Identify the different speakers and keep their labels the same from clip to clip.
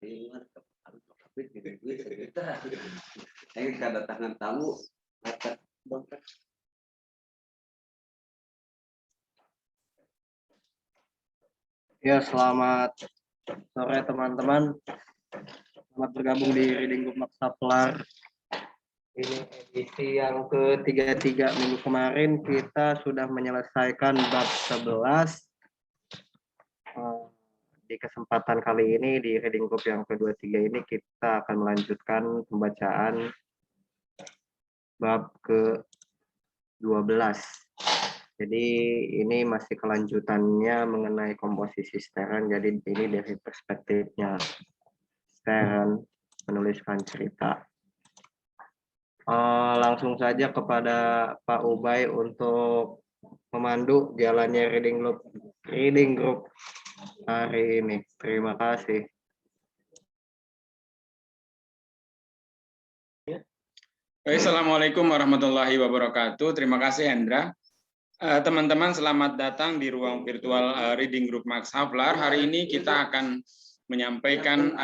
Speaker 1: Saya kedatangan tamu.
Speaker 2: Ya, selamat sore teman-teman. Selamat bergabung di Reading Group Maksaflar. Ini edisi yang ke-33. Minggu kemarin kita sudah menyelesaikan bab 11. Di kesempatan kali ini di Reading Group yang ke-23 ini kita akan melanjutkan pembacaan bab ke-12. Jadi ini masih kelanjutannya mengenai komposisi Stern. Jadi ini dari perspektifnya Stern menuliskan cerita. Langsung saja kepada Pak Ubay untuk memandu jalannya Reading Group hari ini. Terima kasih.
Speaker 3: Assalamualaikum warahmatullahi wabarakatuh. Terima kasih Hendra. Teman-teman selamat datang di ruang virtual Reading Group Max Havelaar. Hari ini kita akan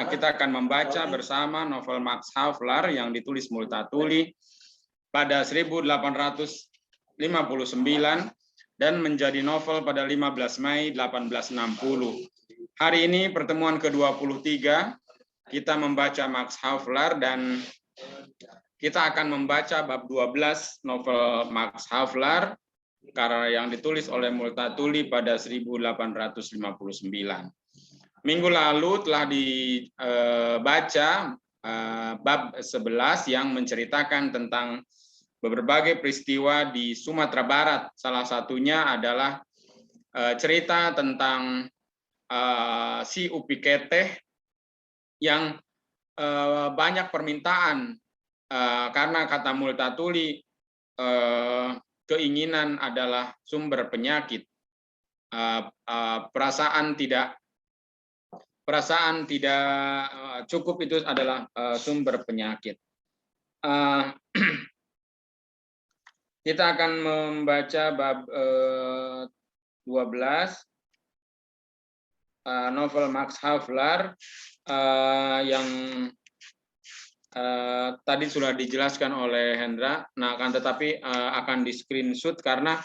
Speaker 3: kita akan membaca bersama novel Max Havelaar yang ditulis Multatuli pada 1859 dan menjadi novel pada 15 Mei 1860. Hari ini pertemuan ke-23 kita membaca Max Havelaar dan kita akan membaca bab 12 novel Max Havelaar karya yang ditulis oleh Multatuli pada 1859. Minggu lalu telah dibaca bab 11 yang menceritakan tentang berbagai peristiwa di Sumatera Barat. Salah satunya adalah cerita tentang si Upi Keteh yang banyak permintaan karena kata Multatuli keinginan adalah sumber penyakit. Perasaan tidak cukup itu adalah sumber penyakit. Kita akan membaca bab 12 novel Max Havelaar yang tadi sudah dijelaskan oleh Hendra. Nah, akan tetapi akan di screenshot karena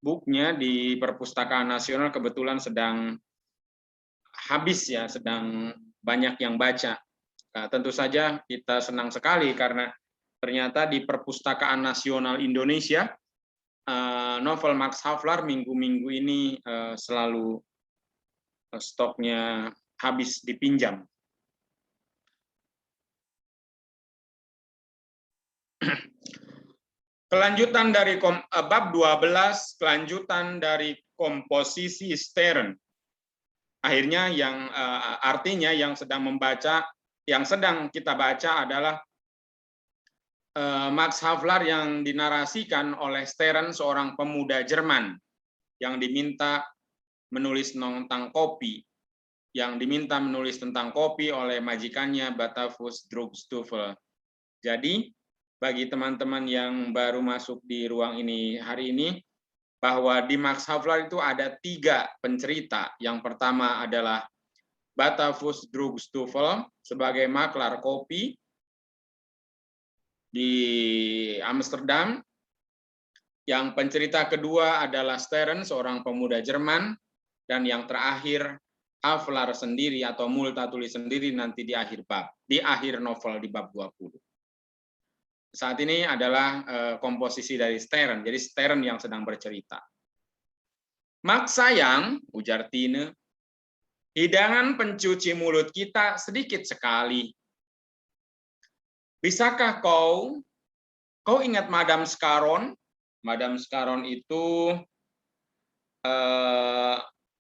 Speaker 3: bukunya di Perpustakaan Nasional kebetulan sedang habis ya, sedang banyak yang baca. Nah, tentu saja kita senang sekali karena ternyata di Perpustakaan Nasional Indonesia novel Max Havelaar minggu-minggu ini selalu stoknya habis dipinjam. Kelanjutan dari bab 12, kelanjutan dari komposisi Stern. Akhirnya yang artinya yang sedang kita baca adalah Max Havelaar yang dinarasikan oleh Stern, seorang pemuda Jerman yang diminta menulis tentang kopi, oleh majikannya Batavus Droogstoffel. Jadi bagi teman-teman yang baru masuk di ruang ini hari ini, bahwa di Max Havelaar itu ada 3 pencerita. Yang pertama adalah Batavus Droogstoffel sebagai maklar kopi di Amsterdam. Yang pencerita kedua adalah Stern, seorang pemuda Jerman. Dan yang terakhir Havelaar sendiri atau Multatuli sendiri nanti di akhir novel di bab 20. Saat ini adalah komposisi dari Stern, jadi Stern yang sedang bercerita. Max sayang, ujar Tine, hidangan pencuci mulut kita sedikit sekali. Bisakah kau ingat Madame Scarron? Madame Scarron itu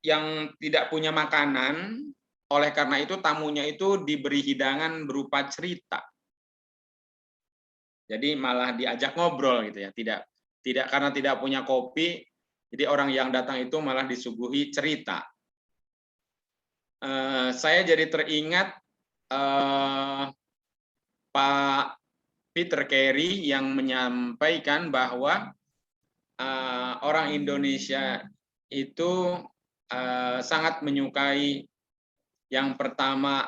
Speaker 3: yang tidak punya makanan, oleh karena itu tamunya itu diberi hidangan berupa cerita. Jadi malah diajak ngobrol gitu ya, tidak karena tidak punya kopi, jadi orang yang datang itu malah disuguhi cerita. Saya jadi teringat Pak Peter Carey yang menyampaikan bahwa orang Indonesia itu sangat menyukai Yang pertama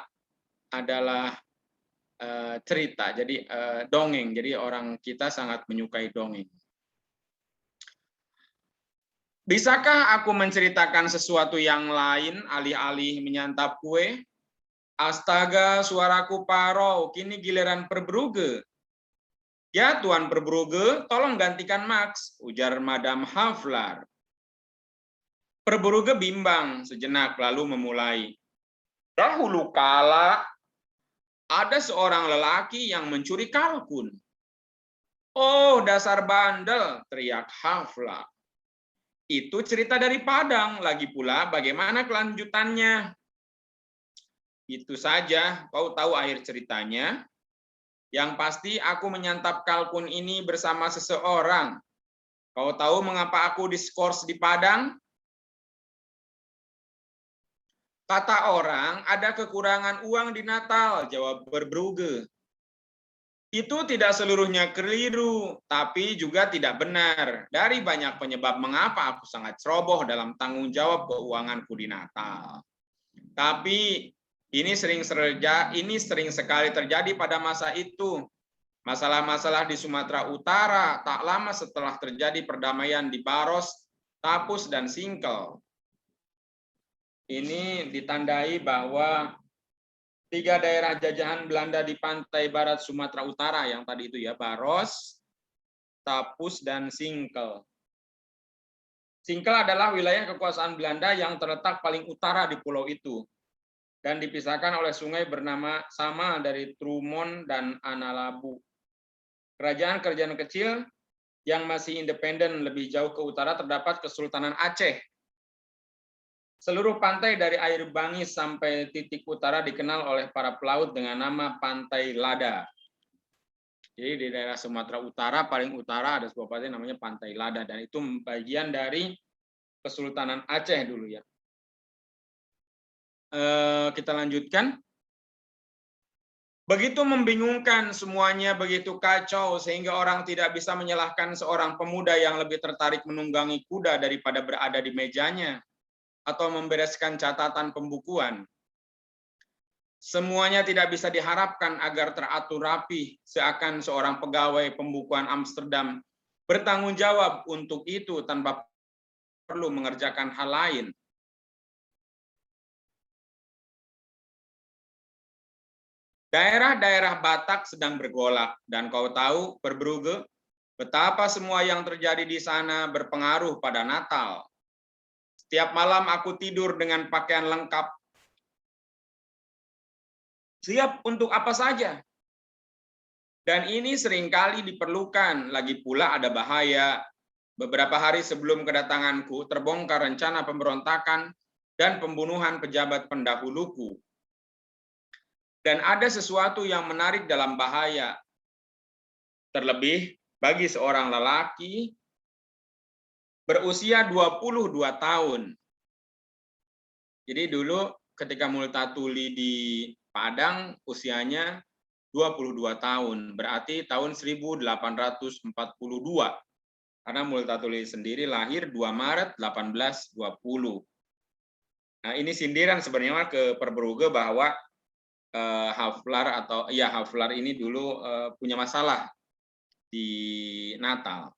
Speaker 3: adalah cerita, jadi dongeng. Jadi orang kita sangat menyukai dongeng. Bisakah aku menceritakan sesuatu yang lain alih-alih menyantap kue? Astaga, suaraku parau, kini giliran Verbrugge. Ya, Tuan Verbrugge, tolong gantikan Max, ujar Madame Havelaar. Verbrugge bimbang sejenak lalu memulai. Dahulu kala, ada seorang lelaki yang mencuri kalkun. Oh, dasar bandel, teriak Havelaar. Itu cerita dari Padang, lagi pula bagaimana kelanjutannya? Itu saja, kau tahu akhir ceritanya. Yang pasti aku menyantap kalkun ini bersama seseorang. Kau tahu mengapa aku diskors di Padang? Kata orang, ada kekurangan uang di Natal, jawab Verbrugge. Itu tidak seluruhnya keliru, tapi juga tidak benar. Dari banyak penyebab mengapa aku sangat ceroboh dalam tanggung jawab keuanganku di Natal. Tapi ini sering sekali terjadi pada masa itu. Masalah-masalah di Sumatera Utara tak lama setelah terjadi perdamaian di Baros, Tapus, dan Singkel. Ini ditandai bahwa 3 daerah jajahan Belanda di pantai barat Sumatera Utara yang tadi itu ya, Baros, Tapus, dan Singkel. Singkel adalah wilayah kekuasaan Belanda yang terletak paling utara di pulau itu dan dipisahkan oleh sungai bernama sama dari Trumon dan Analabu. Kerajaan-kerajaan kecil yang masih independen lebih jauh ke utara terdapat Kesultanan Aceh. Seluruh pantai dari air Bangis sampai titik utara dikenal oleh para pelaut dengan nama Pantai Lada. Jadi di daerah Sumatera Utara, paling utara ada sebuah pantai namanya Pantai Lada, dan itu bagian dari Kesultanan Aceh dulu ya. Kita lanjutkan. Begitu membingungkan, semuanya begitu kacau, sehingga orang tidak bisa menyalahkan seorang pemuda yang lebih tertarik menunggangi kuda daripada berada di mejanya atau membereskan catatan pembukuan. Semuanya tidak bisa diharapkan agar teratur rapi, seakan seorang pegawai pembukuan Amsterdam bertanggung jawab untuk itu tanpa perlu mengerjakan hal lain. Daerah-daerah Batak sedang bergolak, dan kau tahu, Verbrugge, betapa semua yang terjadi di sana berpengaruh pada Natal. Setiap malam aku tidur dengan pakaian lengkap. Siap untuk apa saja. Dan ini seringkali diperlukan, lagi pula ada bahaya. Beberapa hari sebelum kedatanganku, terbongkar rencana pemberontakan dan pembunuhan pejabat pendahuluku. Dan ada sesuatu yang menarik dalam bahaya. Terlebih bagi seorang lelaki berusia 22 tahun. Jadi dulu ketika Multatuli di Padang usianya 22 tahun, berarti tahun 1842. Karena Multatuli sendiri lahir 2 Maret 1820. Nah, ini sindiran sebenarnya ke Verbrugge bahwa Havelaar ini dulu punya masalah di Natal.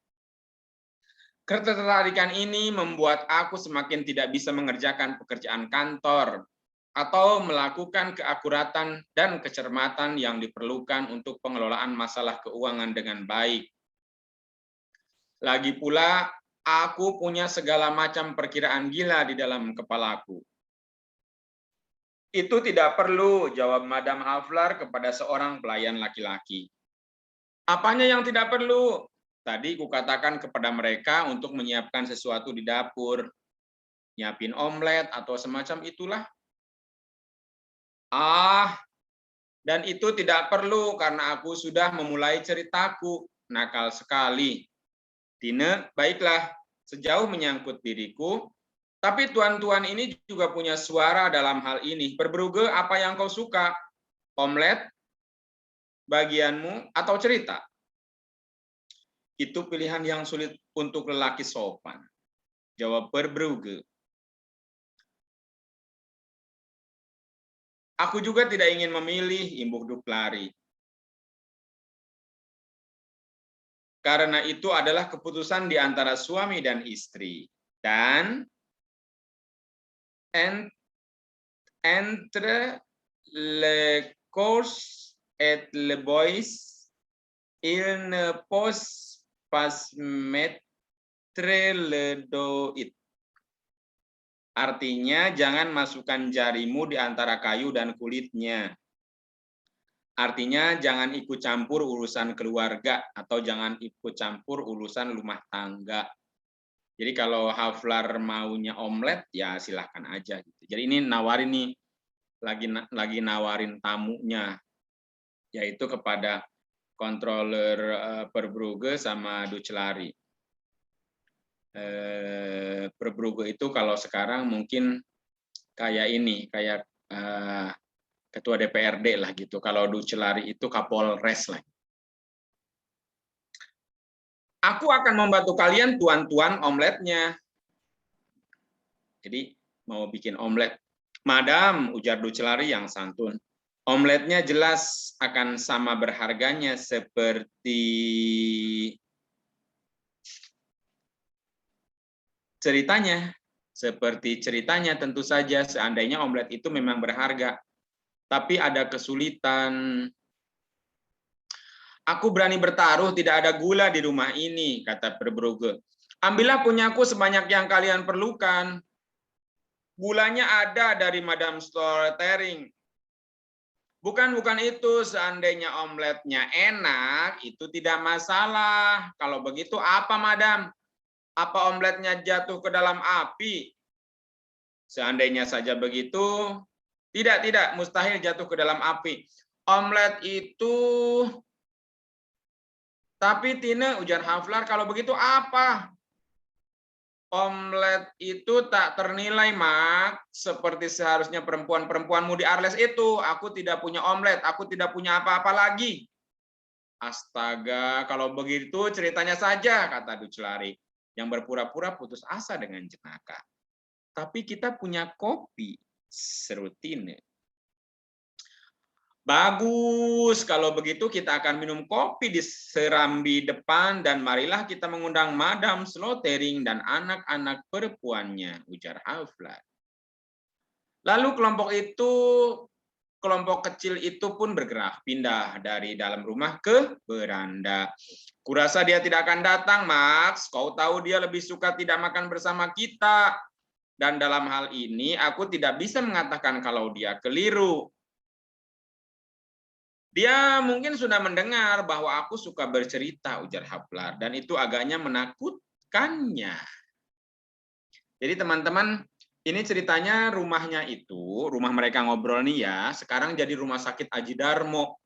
Speaker 3: Ketertarikan ini membuat aku semakin tidak bisa mengerjakan pekerjaan kantor atau melakukan keakuratan dan kecermatan yang diperlukan untuk pengelolaan masalah keuangan dengan baik. Lagi pula, aku punya segala macam perkiraan gila di dalam kepalaku. Itu tidak perlu, jawab Madame Havelaar kepada seorang pelayan laki-laki. Apanya yang tidak perlu? Tadi kukatakan kepada mereka untuk menyiapkan sesuatu di dapur, nyiapin omelet atau semacam itulah. Dan itu tidak perlu karena aku sudah memulai ceritaku. Nakal sekali. Tine, baiklah, sejauh menyangkut diriku, tapi tuan-tuan ini juga punya suara dalam hal ini. Verbrugge, apa yang kau suka? Omelet, bagianmu, atau cerita? Itu pilihan yang sulit untuk lelaki sopan, jawab Verbrugge. Aku juga tidak ingin memilih Imbuk Duklari. Karena itu adalah keputusan di antara suami dan istri. Dan entre le corps et le bois, il ne peut pas mettre le doigt. Artinya, jangan masukkan jarimu di antara kayu dan kulitnya. Artinya, jangan ikut campur urusan keluarga atau jangan ikut campur urusan rumah tangga. Jadi kalau Haflar maunya omelet, ya silahkan aja. Jadi ini nawarin nih, lagi nawarin tamunya, yaitu kepada controller Verbrugge sama Duclari. Verbrugge itu kalau sekarang mungkin kayak ini, kayak ketua DPRD lah gitu. Kalau Duclari itu Kapolres lah. Aku akan membantu kalian tuan-tuan omeletnya. Jadi mau bikin omelet. Madam, ujar Duclari yang santun. Omeletnya jelas akan sama berharganya seperti ceritanya. Seperti ceritanya tentu saja seandainya omelet itu memang berharga. Tapi ada kesulitan. Aku berani bertaruh tidak ada gula di rumah ini, kata Verbrugge. Ambillah punyaku sebanyak yang kalian perlukan. Gulanya ada dari Madame Slotering. Bukan itu, seandainya omeletnya enak, itu tidak masalah. Kalau begitu apa, Madam? Apa omeletnya jatuh ke dalam api? Seandainya saja begitu, tidak, mustahil jatuh ke dalam api. Omelet itu... Tapi Tine, ujar Haflar, kalau begitu apa? Omelet itu tak ternilai, Mak. Seperti seharusnya perempuan-perempuanmu di Arles itu. Aku tidak punya omelet, aku tidak punya apa-apa lagi. Astaga, kalau begitu ceritanya saja, kata Duclari, yang berpura-pura putus asa dengan jenaka. Tapi kita punya kopi, seru Tine. Bagus, kalau begitu kita akan minum kopi di serambi depan dan marilah kita mengundang Madame Slotering dan anak-anak perempuannya, ujar Haflar. Lalu kelompok kecil itu pun bergerak, pindah dari dalam rumah ke beranda. Kurasa dia tidak akan datang, Max. Kau tahu dia lebih suka tidak makan bersama kita. Dan dalam hal ini aku tidak bisa mengatakan kalau dia keliru. Dia mungkin sudah mendengar bahwa aku suka bercerita, ujar Haflar, dan itu agaknya menakutkannya. Jadi teman-teman, ini ceritanya rumahnya itu, rumah mereka ngobrol nih ya, sekarang jadi rumah sakit Aji Darmo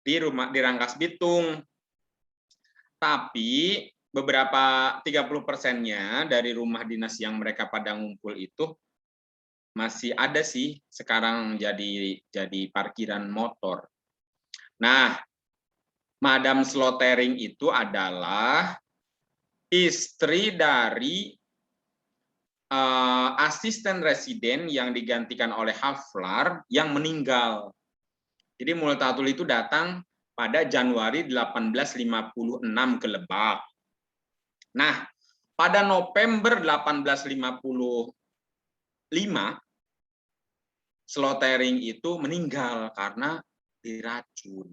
Speaker 3: di Rangkas Bitung. Tapi beberapa 30%-nya dari rumah dinas yang mereka pada ngumpul itu masih ada sih sekarang jadi parkiran motor. Nah, Madame Slotering itu adalah istri dari asisten residen yang digantikan oleh Haflar yang meninggal. Jadi Multatul itu datang pada Januari 1856 ke Lebak. Nah, pada November 1855, Slotering itu meninggal karena diracun.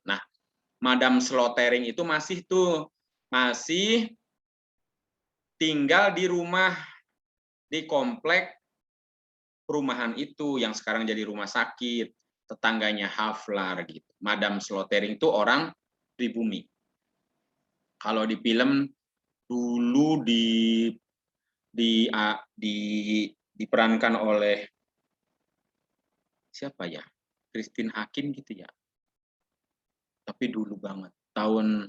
Speaker 3: Nah, Madame Slotering itu masih tinggal di rumah di komplek perumahan itu yang sekarang jadi rumah sakit, tetangganya Haflar gitu. Madame Slotering itu orang pribumi. Kalau di film dulu diperankan oleh siapa ya? Christine Hakim gitu ya. Tapi dulu banget, tahun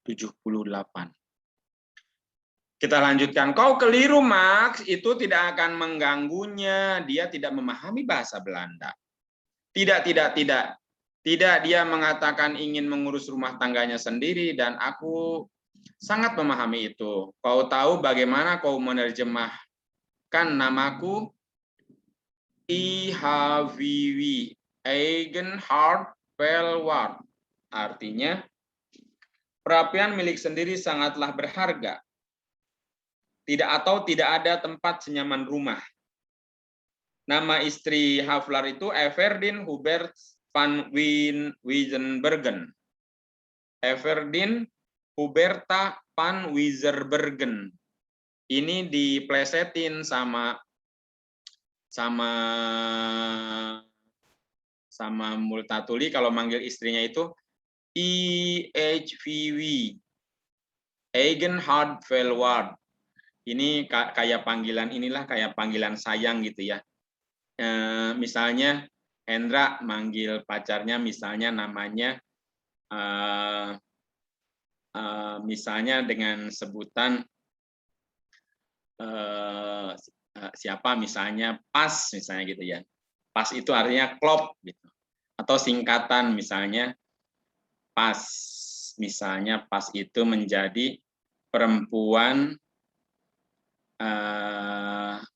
Speaker 3: 78. Kita lanjutkan. Kau keliru, Max. Itu tidak akan mengganggunya. Dia tidak memahami bahasa Belanda. Tidak. Tidak, dia mengatakan ingin mengurus rumah tangganya sendiri dan aku sangat memahami itu. Kau tahu bagaimana kau menerjemahkan namaku? IHVW, Eigenhard Velward. Artinya, perapian milik sendiri sangatlah berharga. Tidak ada tempat senyaman rumah. Nama istri Havelaar itu Everdeen Hubert van Wijzenbergen. Everdeen Huberta van Wijzenbergen. Ini diplesetin sama Multatuli kalau manggil istrinya itu IHVW, Eigenhard Velward. Ini kayak panggilan sayang gitu ya. Misalnya Hendra manggil pacarnya misalnya namanya misalnya dengan sebutan siapa misalnya Pas misalnya gitu ya. Pas itu artinya klop gitu. Atau singkatan misalnya Pas. Misalnya Pas itu menjadi perempuan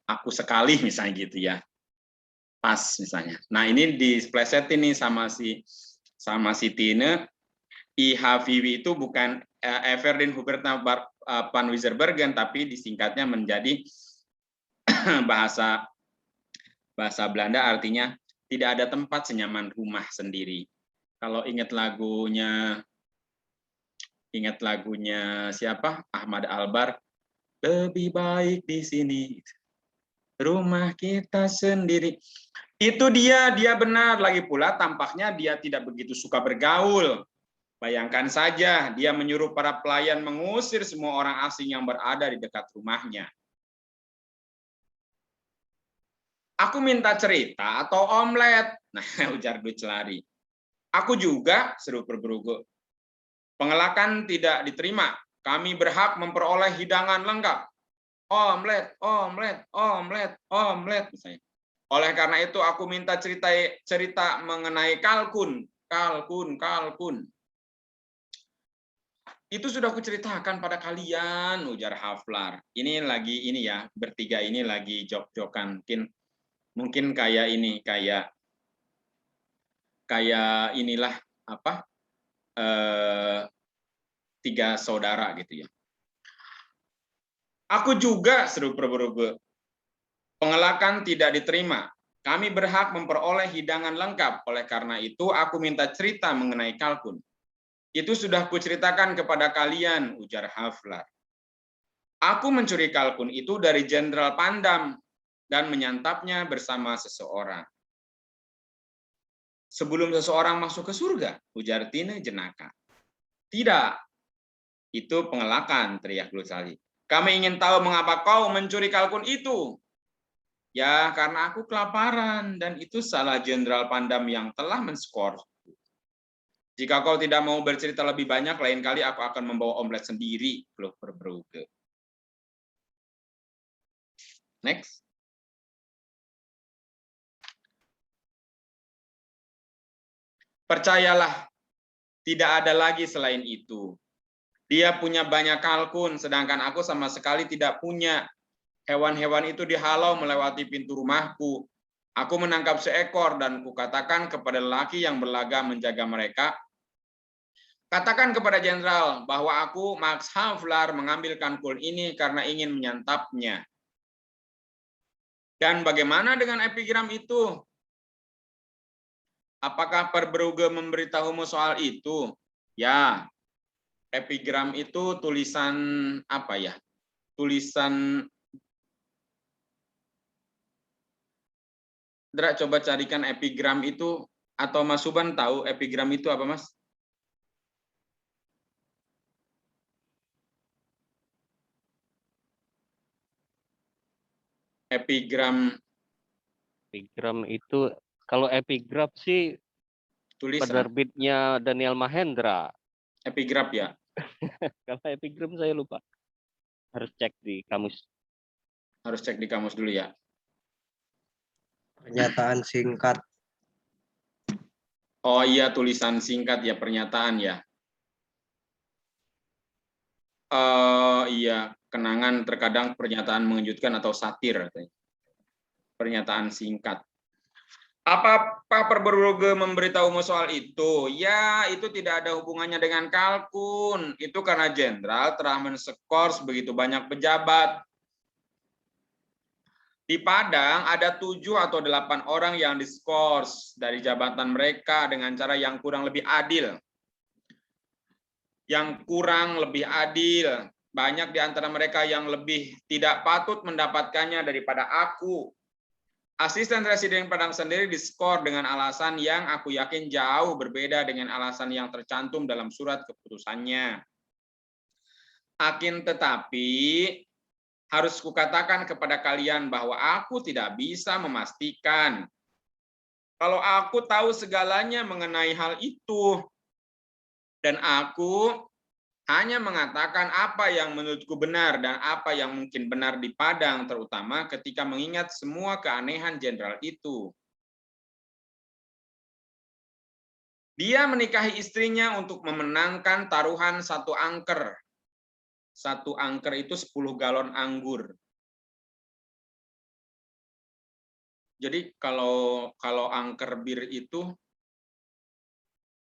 Speaker 3: aku sekali misalnya gitu ya. Pas misalnya. Nah, ini dipleset ini sama si Tine. IHVW itu bukan Everdeen Huberta van Wijzenbergen, tapi disingkatnya menjadi bahasa Belanda artinya tidak ada tempat senyaman rumah sendiri. Kalau ingat lagunya siapa? Ahmad Albar, lebih baik di sini, rumah kita sendiri. Itu dia benar. Lagi pula tampaknya dia tidak begitu suka bergaul. Bayangkan saja, dia menyuruh para pelayan mengusir semua orang asing yang berada di dekat rumahnya. Aku minta cerita atau omelet. Nah, ujar Duclari. Aku juga, seru Verbrugge. Pengelakan tidak diterima. Kami berhak memperoleh hidangan lengkap. Omelet, omelet, omelet, omelet. Misalnya. Oleh karena itu, aku minta cerita mengenai kalkun. Kalkun. Itu sudah kuceritakan pada kalian, ujar Havelaar. Ini ya, bertiga ini lagi jok-jokan. Mungkin kayak inilah apa? Tiga saudara gitu ya. Aku juga, seru Verbrugge. Pengelakan tidak diterima. Kami berhak memperoleh hidangan lengkap. Oleh karena itu, aku minta cerita mengenai kalkun. Itu sudah kuceritakan kepada kalian, ujar Havelaar. Aku mencuri kalkun itu dari Jenderal Pandam dan menyantapnya bersama seseorang. Sebelum seseorang masuk ke surga, ujar Tine jenaka. Tidak, itu pengelakan, teriak Duclari. Kami ingin tahu mengapa kau mencuri kalkun itu. Ya, karena aku kelaparan, dan itu salah Jenderal Pandam yang telah menskor. Jika kau tidak mau bercerita lebih banyak, lain kali aku akan membawa omelet sendiri, keluh Verbrugge. Next. Percayalah, tidak ada lagi selain itu. Dia punya banyak kalkun, sedangkan aku sama sekali tidak punya. Hewan-hewan itu dihalau melewati pintu rumahku. Aku menangkap seekor dan kukatakan kepada lelaki yang berlaga menjaga mereka, katakan kepada jenderal bahwa aku, Max Havelaar, mengambil kalkun ini karena ingin menyantapnya. Dan bagaimana dengan epigram itu? Apakah Verbrugge memberitahumu soal itu? Ya, epigram itu tulisan apa ya? Tulisan Dra, coba carikan epigram itu, atau Mas Suban tahu epigram itu apa, Mas? Epigram
Speaker 4: itu, kalau epigraf sih
Speaker 3: tulisan.
Speaker 4: penerbitnya Daniel Mahendra.
Speaker 3: Epigraf ya.
Speaker 4: Kalau epigram saya lupa. Harus cek di kamus.
Speaker 3: Harus cek di kamus dulu ya.
Speaker 2: Pernyataan singkat.
Speaker 3: Oh iya, tulisan singkat ya, pernyataan ya. Iya, kenangan terkadang pernyataan mengejutkan atau satir. Pernyataan singkat. Apa Pak Perberuge memberitahumu soal itu? Ya, itu tidak ada hubungannya dengan kalkun. Itu karena jenderal telah menskors begitu banyak pejabat. Di Padang ada 7 atau 8 orang yang diskors dari jabatan mereka dengan cara yang kurang lebih adil. Yang kurang lebih adil. Banyak di antara mereka yang lebih tidak patut mendapatkannya daripada aku. Asisten Residen Padang sendiri diskor dengan alasan yang aku yakin jauh berbeda dengan alasan yang tercantum dalam surat keputusannya. Akin tetapi, harus kukatakan kepada kalian bahwa aku tidak bisa memastikan. Kalau aku tahu segalanya mengenai hal itu, dan aku hanya mengatakan apa yang menurutku benar dan apa yang mungkin benar di Padang, terutama ketika mengingat semua keanehan jenderal itu. Dia menikahi istrinya untuk memenangkan taruhan 1 angker. 1 angker itu 10 galon anggur. Jadi kalau angker bir itu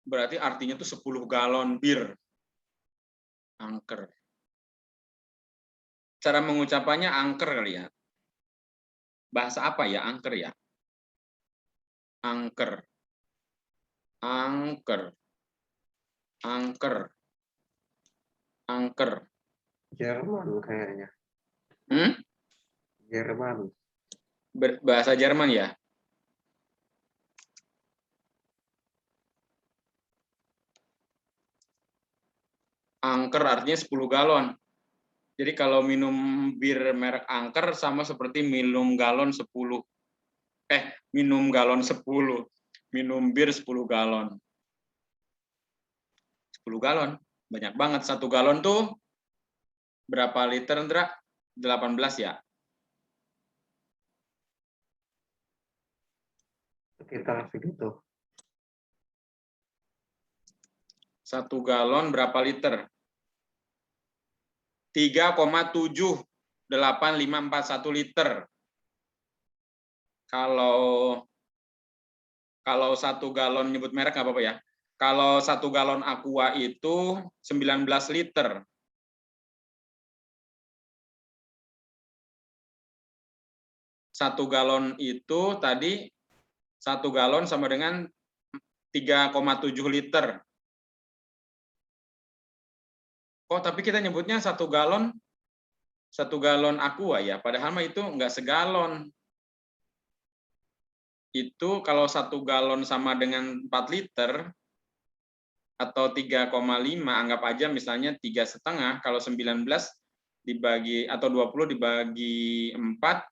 Speaker 3: berarti artinya itu 10 galon bir. Angker. Cara mengucapannya angker kali ya. Bahasa apa ya angker ya? Angker. Angker. Angker. Angker.
Speaker 2: Jerman kayaknya. Jerman.
Speaker 3: Bahasa Jerman ya? Angker artinya 10 galon. Jadi kalau minum bir merek angker sama seperti minum galon 10. Minum galon 10. Minum bir 10 galon. 10 galon. Banyak banget. 1 galon tuh berapa liter, Ndra? 18 ya?
Speaker 2: Sekitar segitu.
Speaker 3: 1 galon berapa liter? 3,78541 liter. Kalau 1 galon nyebut merek nggak apa-apa ya. Kalau 1 galon Aqua itu 19 liter. Satu galon itu tadi 1 galon sama dengan 3,7 liter. Oh, tapi kita nyebutnya 1 galon Aqua ya, padahal mah itu enggak segalon. Itu kalau 1 galon sama dengan 4 liter atau 3,5, anggap aja misalnya 3,5, kalau 19 dibagi atau 20 dibagi 4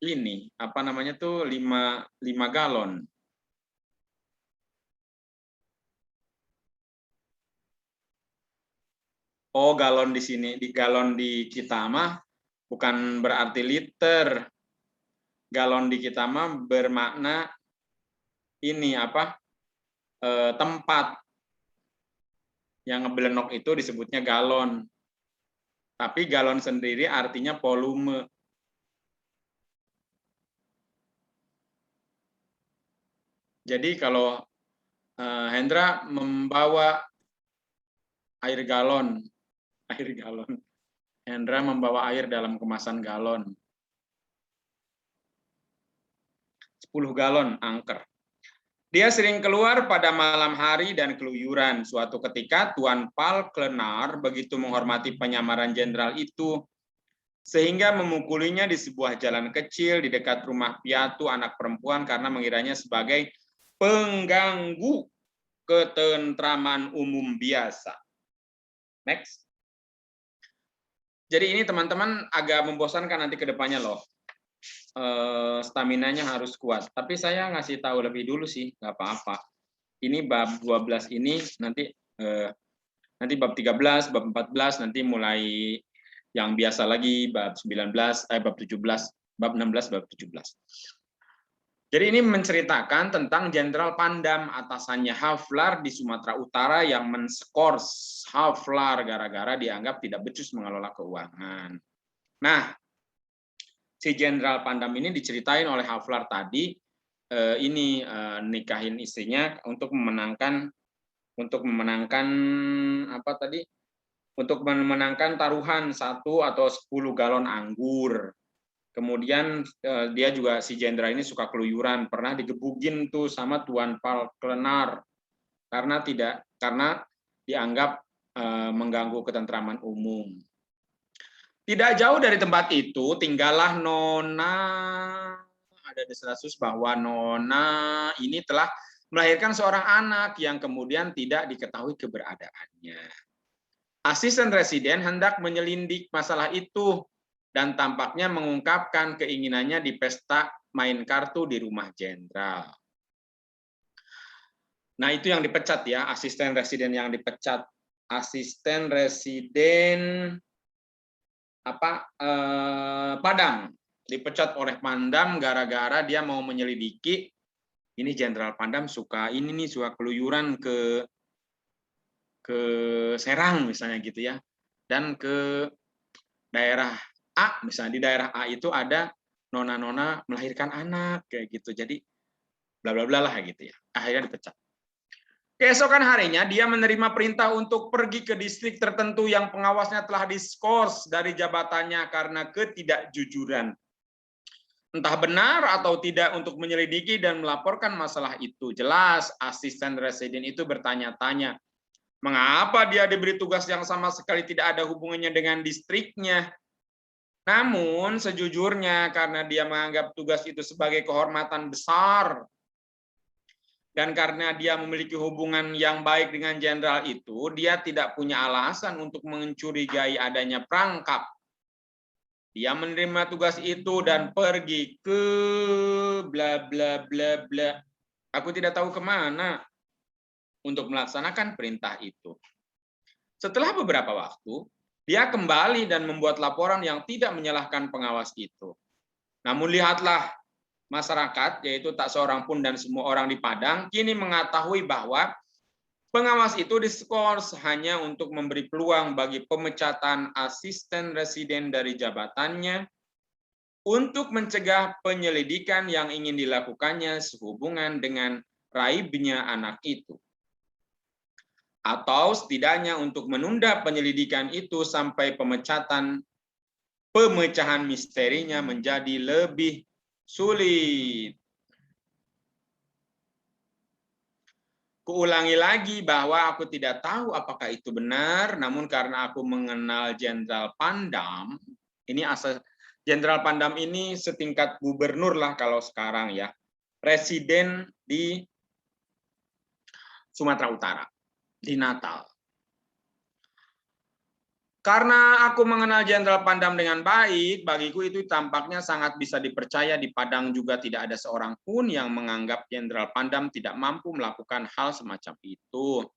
Speaker 3: ini apa namanya tuh 5 galon. Oh, galon di sini, di galon di kita mah bukan berarti liter. Galon di kita mah bermakna ini apa? Tempat. Yang ngebelenok itu disebutnya galon. Tapi galon sendiri artinya volume. Jadi kalau Hendra membawa air galon, Hendra membawa air dalam kemasan galon. 10 galon angker. Dia sering keluar pada malam hari dan keluyuran. Suatu ketika Tuan Paul Klenar begitu menghormati penyamaran jenderal itu, sehingga memukulinya di sebuah jalan kecil di dekat rumah piatu anak perempuan karena mengiranya sebagai pengganggu ketentraman umum biasa. Next. Jadi ini teman-teman agak membosankan nanti ke depannya loh. Staminanya harus kuat. Tapi saya ngasih tahu lebih dulu sih, nggak apa-apa. Ini bab 12 ini nanti bab 13, bab 14 nanti mulai yang biasa lagi bab 19, bab 17, bab 16, bab 17. Jadi ini menceritakan tentang Jenderal Pandam, atasannya Haflar di Sumatera Utara yang menskors Haflar gara-gara dianggap tidak becus mengelola keuangan. Nah, si Jenderal Pandam ini diceritain oleh Haflar tadi nikahin istrinya untuk memenangkan apa tadi? Untuk memenangkan taruhan 1 atau 10 galon anggur. Kemudian dia juga si jenderal ini suka keluyuran, pernah digebukin tuh sama Tuan Falklenar karena dianggap mengganggu ketentraman umum. Tidak jauh dari tempat itu tinggallah Nona. Ada desas-desus bahwa Nona ini telah melahirkan seorang anak yang kemudian tidak diketahui keberadaannya. Asisten residen hendak menyelidik masalah itu dan tampaknya mengungkapkan keinginannya di pesta main kartu di rumah jenderal. Nah, itu yang dipecat ya, asisten residen yang dipecat. Asisten residen Padam dipecat oleh Pandam gara-gara dia mau menyelidiki ini Jenderal Pandam suka keluyuran ke Serang misalnya gitu ya, dan ke daerah A misalnya, di daerah A itu ada nona-nona melahirkan anak kayak gitu, jadi bla bla bla lah gitu ya, akhirnya dipecat. Keesokan harinya dia menerima perintah untuk pergi ke distrik tertentu yang pengawasnya telah diskors dari jabatannya karena ketidakjujuran. Entah benar atau tidak untuk menyelidiki dan melaporkan masalah itu. Jelas asisten residen itu bertanya-tanya, mengapa dia diberi tugas yang sama sekali tidak ada hubungannya dengan distriknya. Namun sejujurnya karena dia menganggap tugas itu sebagai kehormatan besar, dan karena dia memiliki hubungan yang baik dengan jenderal itu, dia tidak punya alasan untuk mencurigai adanya perangkap. Dia menerima tugas itu dan pergi ke bla bla bla bla. Aku tidak tahu kemana untuk melaksanakan perintah itu. Setelah beberapa waktu, dia kembali dan membuat laporan yang tidak menyalahkan pengawas itu. Namun lihatlah, masyarakat, yaitu tak seorang pun dan semua orang di Padang, kini mengetahui bahwa pengawas itu diskors hanya untuk memberi peluang bagi pemecatan asisten residen dari jabatannya untuk mencegah penyelidikan yang ingin dilakukannya sehubungan dengan raibnya anak itu. Atau setidaknya untuk menunda penyelidikan itu sampai pemecahan misterinya menjadi lebih sulit. Kuulangi lagi bahwa aku tidak tahu apakah itu benar, namun karena aku mengenal Jenderal Pandam, Jenderal Pandam ini setingkat gubernur lah kalau sekarang ya, residen di Sumatera Utara, di Natal. Karena aku mengenal Jenderal Pandam dengan baik, bagiku itu tampaknya sangat bisa dipercaya. Di Padang juga tidak ada seorang pun yang menganggap Jenderal Pandam tidak mampu melakukan hal semacam itu.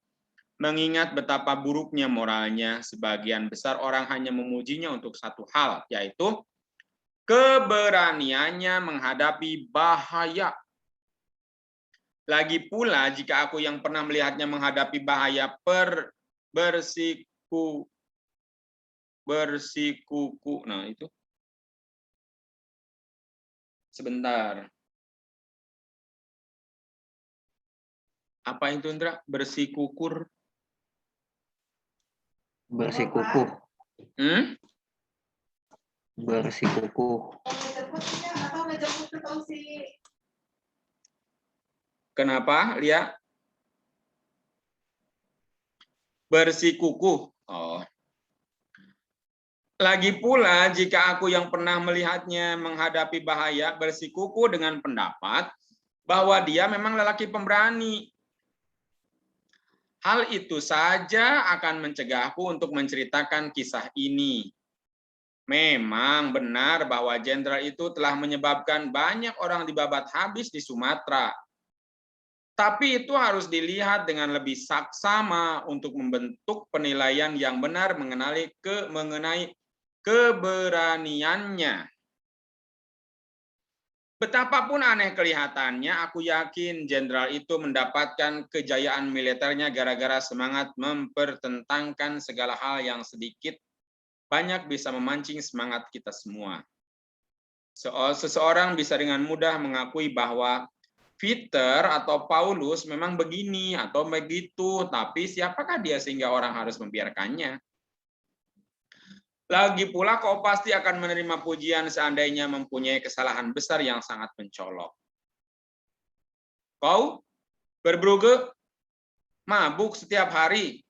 Speaker 3: Mengingat betapa buruknya moralnya, sebagian besar orang hanya memujinya untuk satu hal, yaitu keberaniannya menghadapi bahaya. Lagi pula, jika aku yang pernah melihatnya menghadapi bahaya bersikuku. Nah, itu. Sebentar. Apa itu, Indra? Bersikukur?
Speaker 2: Bersikukuh. Bersikukuh.
Speaker 3: Kenapa, Lia? Bersikukuh. Oh. Lagi pula, jika aku yang pernah melihatnya menghadapi bahaya, bersikukuh dengan pendapat bahwa dia memang lelaki pemberani. Hal itu saja akan mencegahku untuk menceritakan kisah ini. Memang benar bahwa jenderal itu telah menyebabkan banyak orang dibabat habis di Sumatera. Tapi itu harus dilihat dengan lebih saksama untuk membentuk penilaian yang benar mengenai keberaniannya. Betapapun aneh kelihatannya, aku yakin jenderal itu mendapatkan kejayaan militernya gara-gara semangat mempertentangkan segala hal yang sedikit banyak bisa memancing semangat kita semua. Seseorang bisa dengan mudah mengakui bahwa Peter atau Paulus memang begini atau begitu, tapi siapakah dia sehingga orang harus membiarkannya? Lagi pula kau pasti akan menerima pujian seandainya mempunyai kesalahan besar yang sangat mencolok. Kau Verbrugge mabuk setiap hari.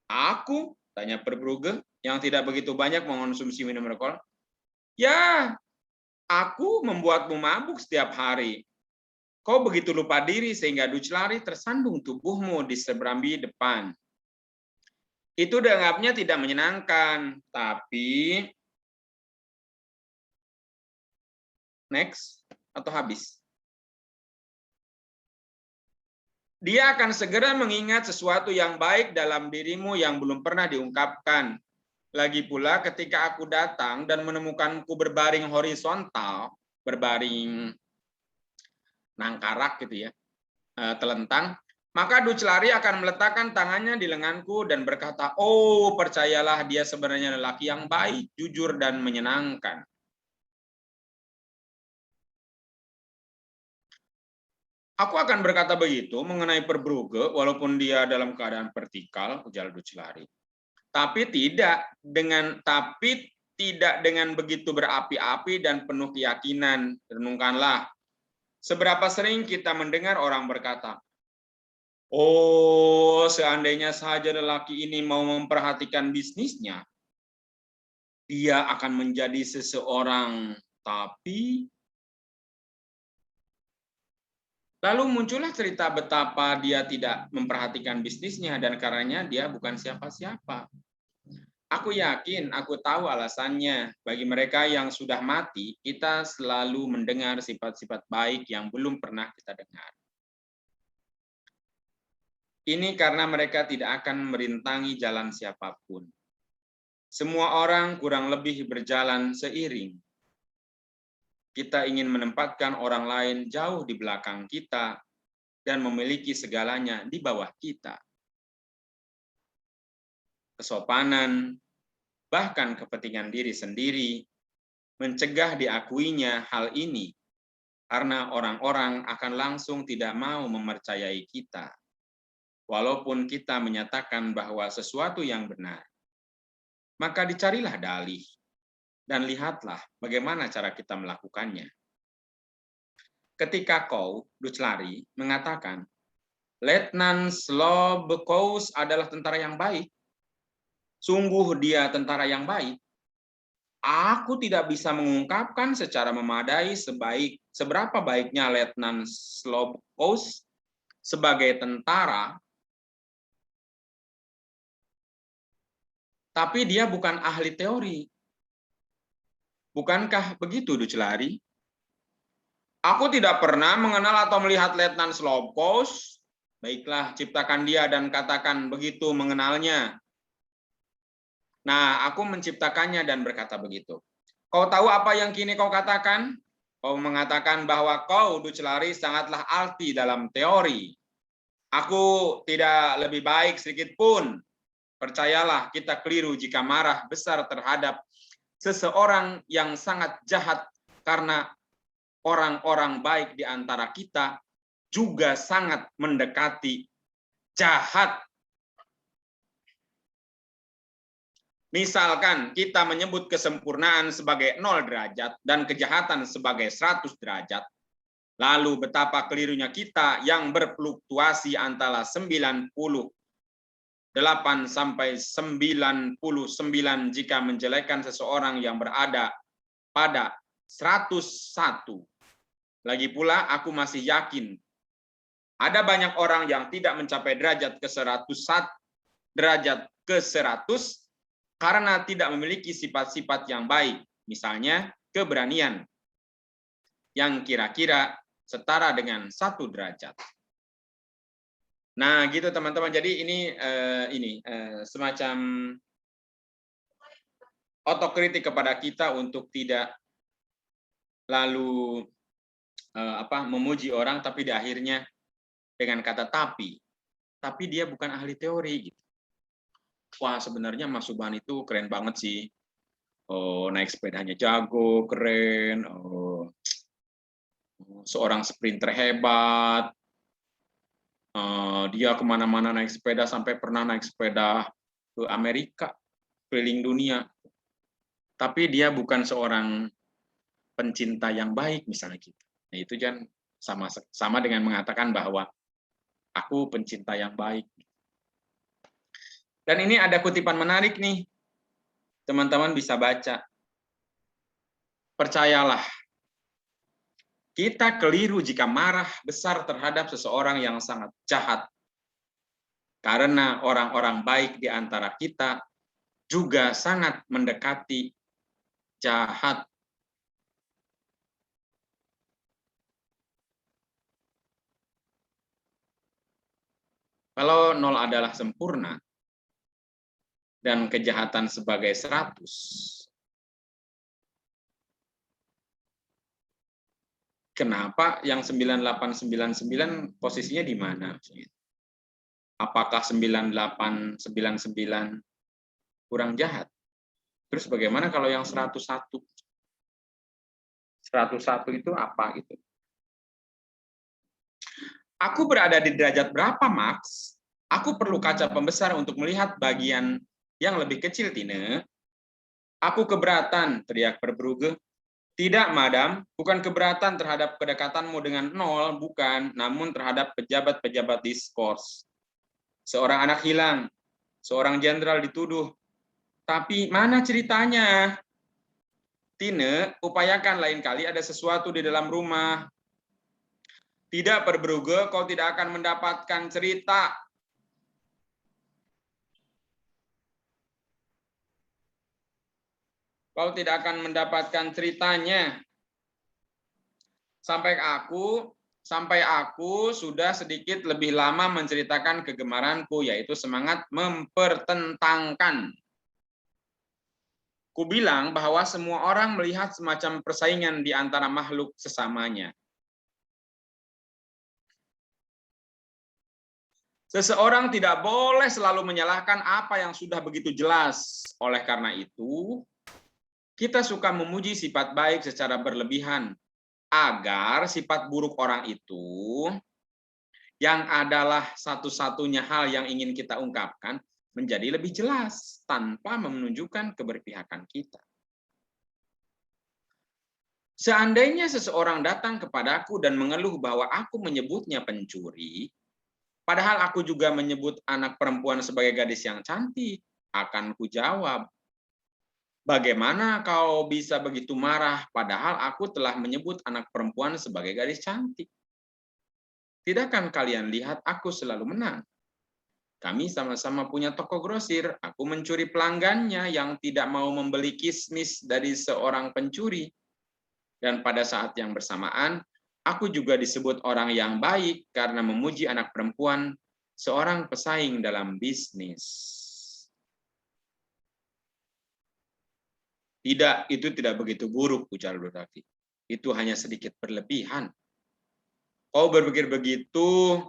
Speaker 3: Aku, tanya Verbrugge, yang tidak begitu banyak mengonsumsi minum alkohol. Ya, aku membuatmu mabuk setiap hari. Kau begitu lupa diri sehingga Duclari tersandung tubuhmu di seberambi depan. Itu dianggapnya tidak menyenangkan, tapi next atau habis. Dia akan segera mengingat sesuatu yang baik dalam dirimu yang belum pernah diungkapkan. Lagi pula ketika aku datang dan menemukanku berbaring horizontal, berbaring nangkarak gitu ya, telentang, maka Duclari akan meletakkan tangannya di lenganku dan berkata, oh percayalah dia sebenarnya lelaki yang baik, jujur dan menyenangkan. Aku akan berkata begitu mengenai Verbrugge walaupun dia dalam keadaan vertikal, ujar Duclari. Tapi tidak dengan begitu berapi-api dan penuh keyakinan. Renungkanlah, seberapa sering kita mendengar orang berkata, oh, seandainya saja lelaki ini mau memperhatikan bisnisnya, dia akan menjadi seseorang. Tapi lalu muncullah cerita betapa dia tidak memperhatikan bisnisnya dan karenanya dia bukan siapa-siapa. Aku yakin, aku tahu alasannya. Bagi mereka yang sudah mati, kita selalu mendengar sifat-sifat baik yang belum pernah kita dengar. Ini karena mereka tidak akan merintangi jalan siapapun. Semua orang kurang lebih berjalan seiring. Kita ingin menempatkan orang lain jauh di belakang kita dan memiliki segalanya di bawah kita. Kesopanan, bahkan kepentingan diri sendiri, mencegah diakuinya hal ini karena orang-orang akan langsung tidak mau mempercayai kita. Walaupun kita menyatakan bahwa sesuatu yang benar, maka dicarilah dalih dan lihatlah bagaimana cara kita melakukannya. Ketika kau, Duclari, mengatakan, Letnan Slobkous adalah tentara yang baik, sungguh dia tentara yang baik, aku tidak bisa mengungkapkan secara memadai seberapa baiknya Letnan Slobkous sebagai tentara. Tapi dia bukan ahli teori. Bukankah begitu, Duclari? Aku tidak pernah mengenal atau melihat Letnan Slobkous. Baiklah, ciptakan dia dan katakan begitu mengenalnya. Nah, aku menciptakannya dan berkata begitu. Kau tahu apa yang kini kau katakan? Kau mengatakan bahwa kau, Duclari, sangatlah arti dalam teori. Aku tidak lebih baik sedikit pun. Percayalah, kita keliru jika marah besar terhadap seseorang yang sangat jahat karena orang-orang baik di antara kita juga sangat mendekati jahat. Misalkan kita menyebut kesempurnaan sebagai 0 derajat dan kejahatan sebagai 100 derajat, lalu betapa kelirunya kita yang berfluktuasi antara 98 sampai 99 jika menjelekkan seseorang yang berada pada 101. Lagi pula aku masih yakin ada banyak orang yang tidak mencapai derajat ke-100 karena tidak memiliki sifat-sifat yang baik, misalnya keberanian yang kira-kira setara dengan 1 derajat. Nah, gitu teman-teman. Jadi ini semacam otokritik kepada kita untuk tidak lalu memuji orang tapi di akhirnya dengan kata tapi dia bukan ahli teori gitu. Wah, sebenarnya Mas Subhan itu keren banget sih. Oh, naik sepedanya jago, keren. Oh, seorang sprinter hebat, dia kemana-mana naik sepeda, sampai pernah naik sepeda ke Amerika, keliling dunia. Tapi dia bukan seorang pencinta yang baik misalnya gitu. Nah, itu kan sama dengan mengatakan bahwa aku pencinta yang baik. Dan ini ada kutipan menarik nih, teman-teman bisa baca. Percayalah, kita keliru jika marah besar terhadap seseorang yang sangat jahat. Karena orang-orang baik di antara kita juga sangat mendekati jahat. Kalau 0 adalah sempurna, dan kejahatan sebagai 100, kenapa yang 9899 posisinya di mana? Apakah 9899 kurang jahat? Terus bagaimana kalau yang 101? 101 itu apa gitu? Aku berada di derajat berapa, Max? Aku perlu kaca pembesar untuk melihat bagian yang lebih kecil, Tine. Aku keberatan, teriak Verbrugge. Tidak, madam, bukan keberatan terhadap kedekatanmu dengan 0, bukan, namun terhadap pejabat-pejabat diskors. Seorang anak hilang, seorang jenderal dituduh. Tapi mana ceritanya? Tine, upayakan lain kali ada sesuatu di dalam rumah. Tidak, Verbrugge, kau tidak akan mendapatkan cerita. Kau tidak akan mendapatkan ceritanya. Sampai aku sudah sedikit lebih lama menceritakan kegemaranku, yaitu semangat mempertentangkan. Kubilang bahwa semua orang melihat semacam persaingan di antara makhluk sesamanya. Seseorang tidak boleh selalu menyalahkan apa yang sudah begitu jelas. Oleh karena itu, kita suka memuji sifat baik secara berlebihan, agar sifat buruk orang itu, yang adalah satu-satunya hal yang ingin kita ungkapkan, menjadi lebih jelas tanpa menunjukkan keberpihakan kita. Seandainya seseorang datang kepadaku dan mengeluh bahwa aku menyebutnya pencuri, padahal aku juga menyebut anak perempuan sebagai gadis yang cantik, akan kujawab, bagaimana kau bisa begitu marah padahal aku telah menyebut anak perempuan sebagai gadis cantik? Tidakkah kalian lihat aku selalu menang? Kami sama-sama punya toko grosir. Aku mencuri pelanggannya yang tidak mau membeli kismis dari seorang pencuri. Dan pada saat yang bersamaan, aku juga disebut orang yang baik karena memuji anak perempuan seorang pesaing dalam bisnis. Tidak, itu tidak begitu buruk, ujar Ludovic. Itu hanya sedikit berlebihan. Kau berpikir begitu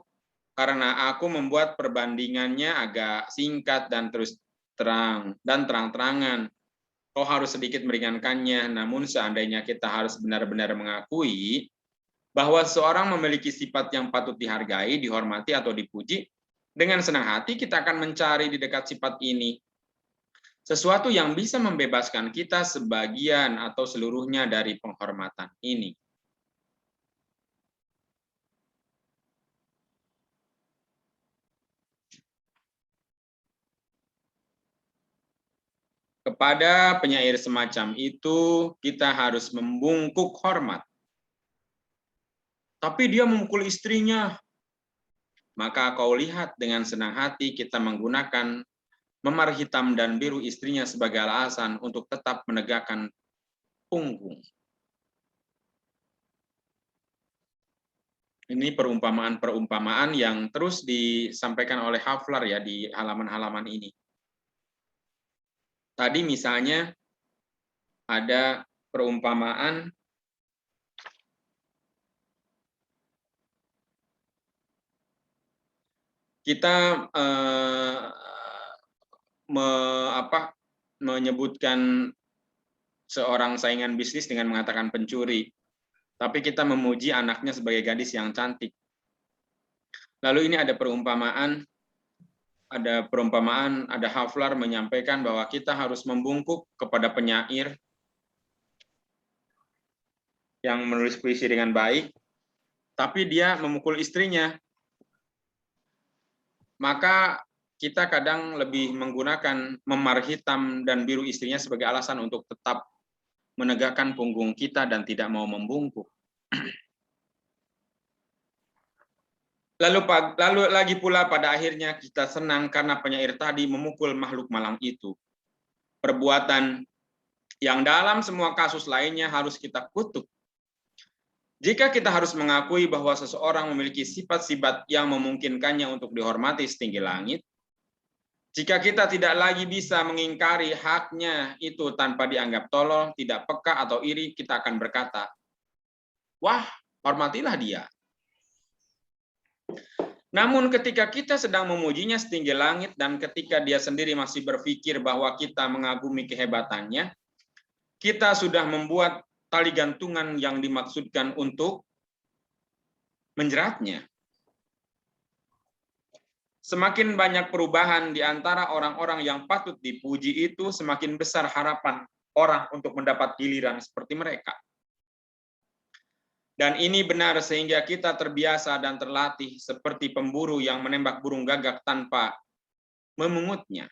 Speaker 3: karena aku membuat perbandingannya agak singkat dan terang-terangan. Kau harus sedikit meringankannya, namun seandainya kita harus benar-benar mengakui bahwa seorang memiliki sifat yang patut dihargai, dihormati, atau dipuji, dengan senang hati kita akan mencari di dekat sifat ini sesuatu yang bisa membebaskan kita sebagian atau seluruhnya dari penghormatan ini. Kepada penyair semacam itu, kita harus membungkuk hormat. Tapi dia memukul istrinya. Maka kau lihat dengan senang hati kita menggunakan memar hitam dan biru istrinya sebagai alasan untuk tetap menegakkan punggung. Ini perumpamaan-perumpamaan yang terus disampaikan oleh Hafler ya di halaman-halaman ini. Tadi misalnya ada perumpamaan kita menyebutkan seorang saingan bisnis dengan mengatakan pencuri. tapi kita memuji anaknya sebagai gadis yang cantik. Lalu ini ada perumpamaan, ada Haflar menyampaikan bahwa kita harus membungkuk kepada penyair yang menulis puisi dengan baik, tapi dia memukul istrinya. Maka kita kadang lebih menggunakan memar hitam dan biru istrinya sebagai alasan untuk tetap menegakkan punggung kita dan tidak mau membungkuk. Lalu lagi pula pada akhirnya kita senang karena penyair tadi memukul makhluk malang itu. Perbuatan yang dalam semua kasus lainnya harus kita kutuk. Jika kita harus mengakui bahwa seseorang memiliki sifat-sifat yang memungkinkannya untuk dihormati setinggi langit, jika kita tidak lagi bisa mengingkari haknya itu tanpa dianggap tolol, tidak peka atau iri, kita akan berkata, wah, hormatilah dia. Namun ketika kita sedang memujinya setinggi langit dan ketika dia sendiri masih berpikir bahwa kita mengagumi kehebatannya, kita sudah membuat tali gantungan yang dimaksudkan untuk menjeratnya. Semakin banyak perubahan di antara orang-orang yang patut dipuji itu, semakin besar harapan orang untuk mendapat giliran seperti mereka. Dan ini benar sehingga kita terbiasa dan terlatih seperti pemburu yang menembak burung gagak tanpa memungutnya.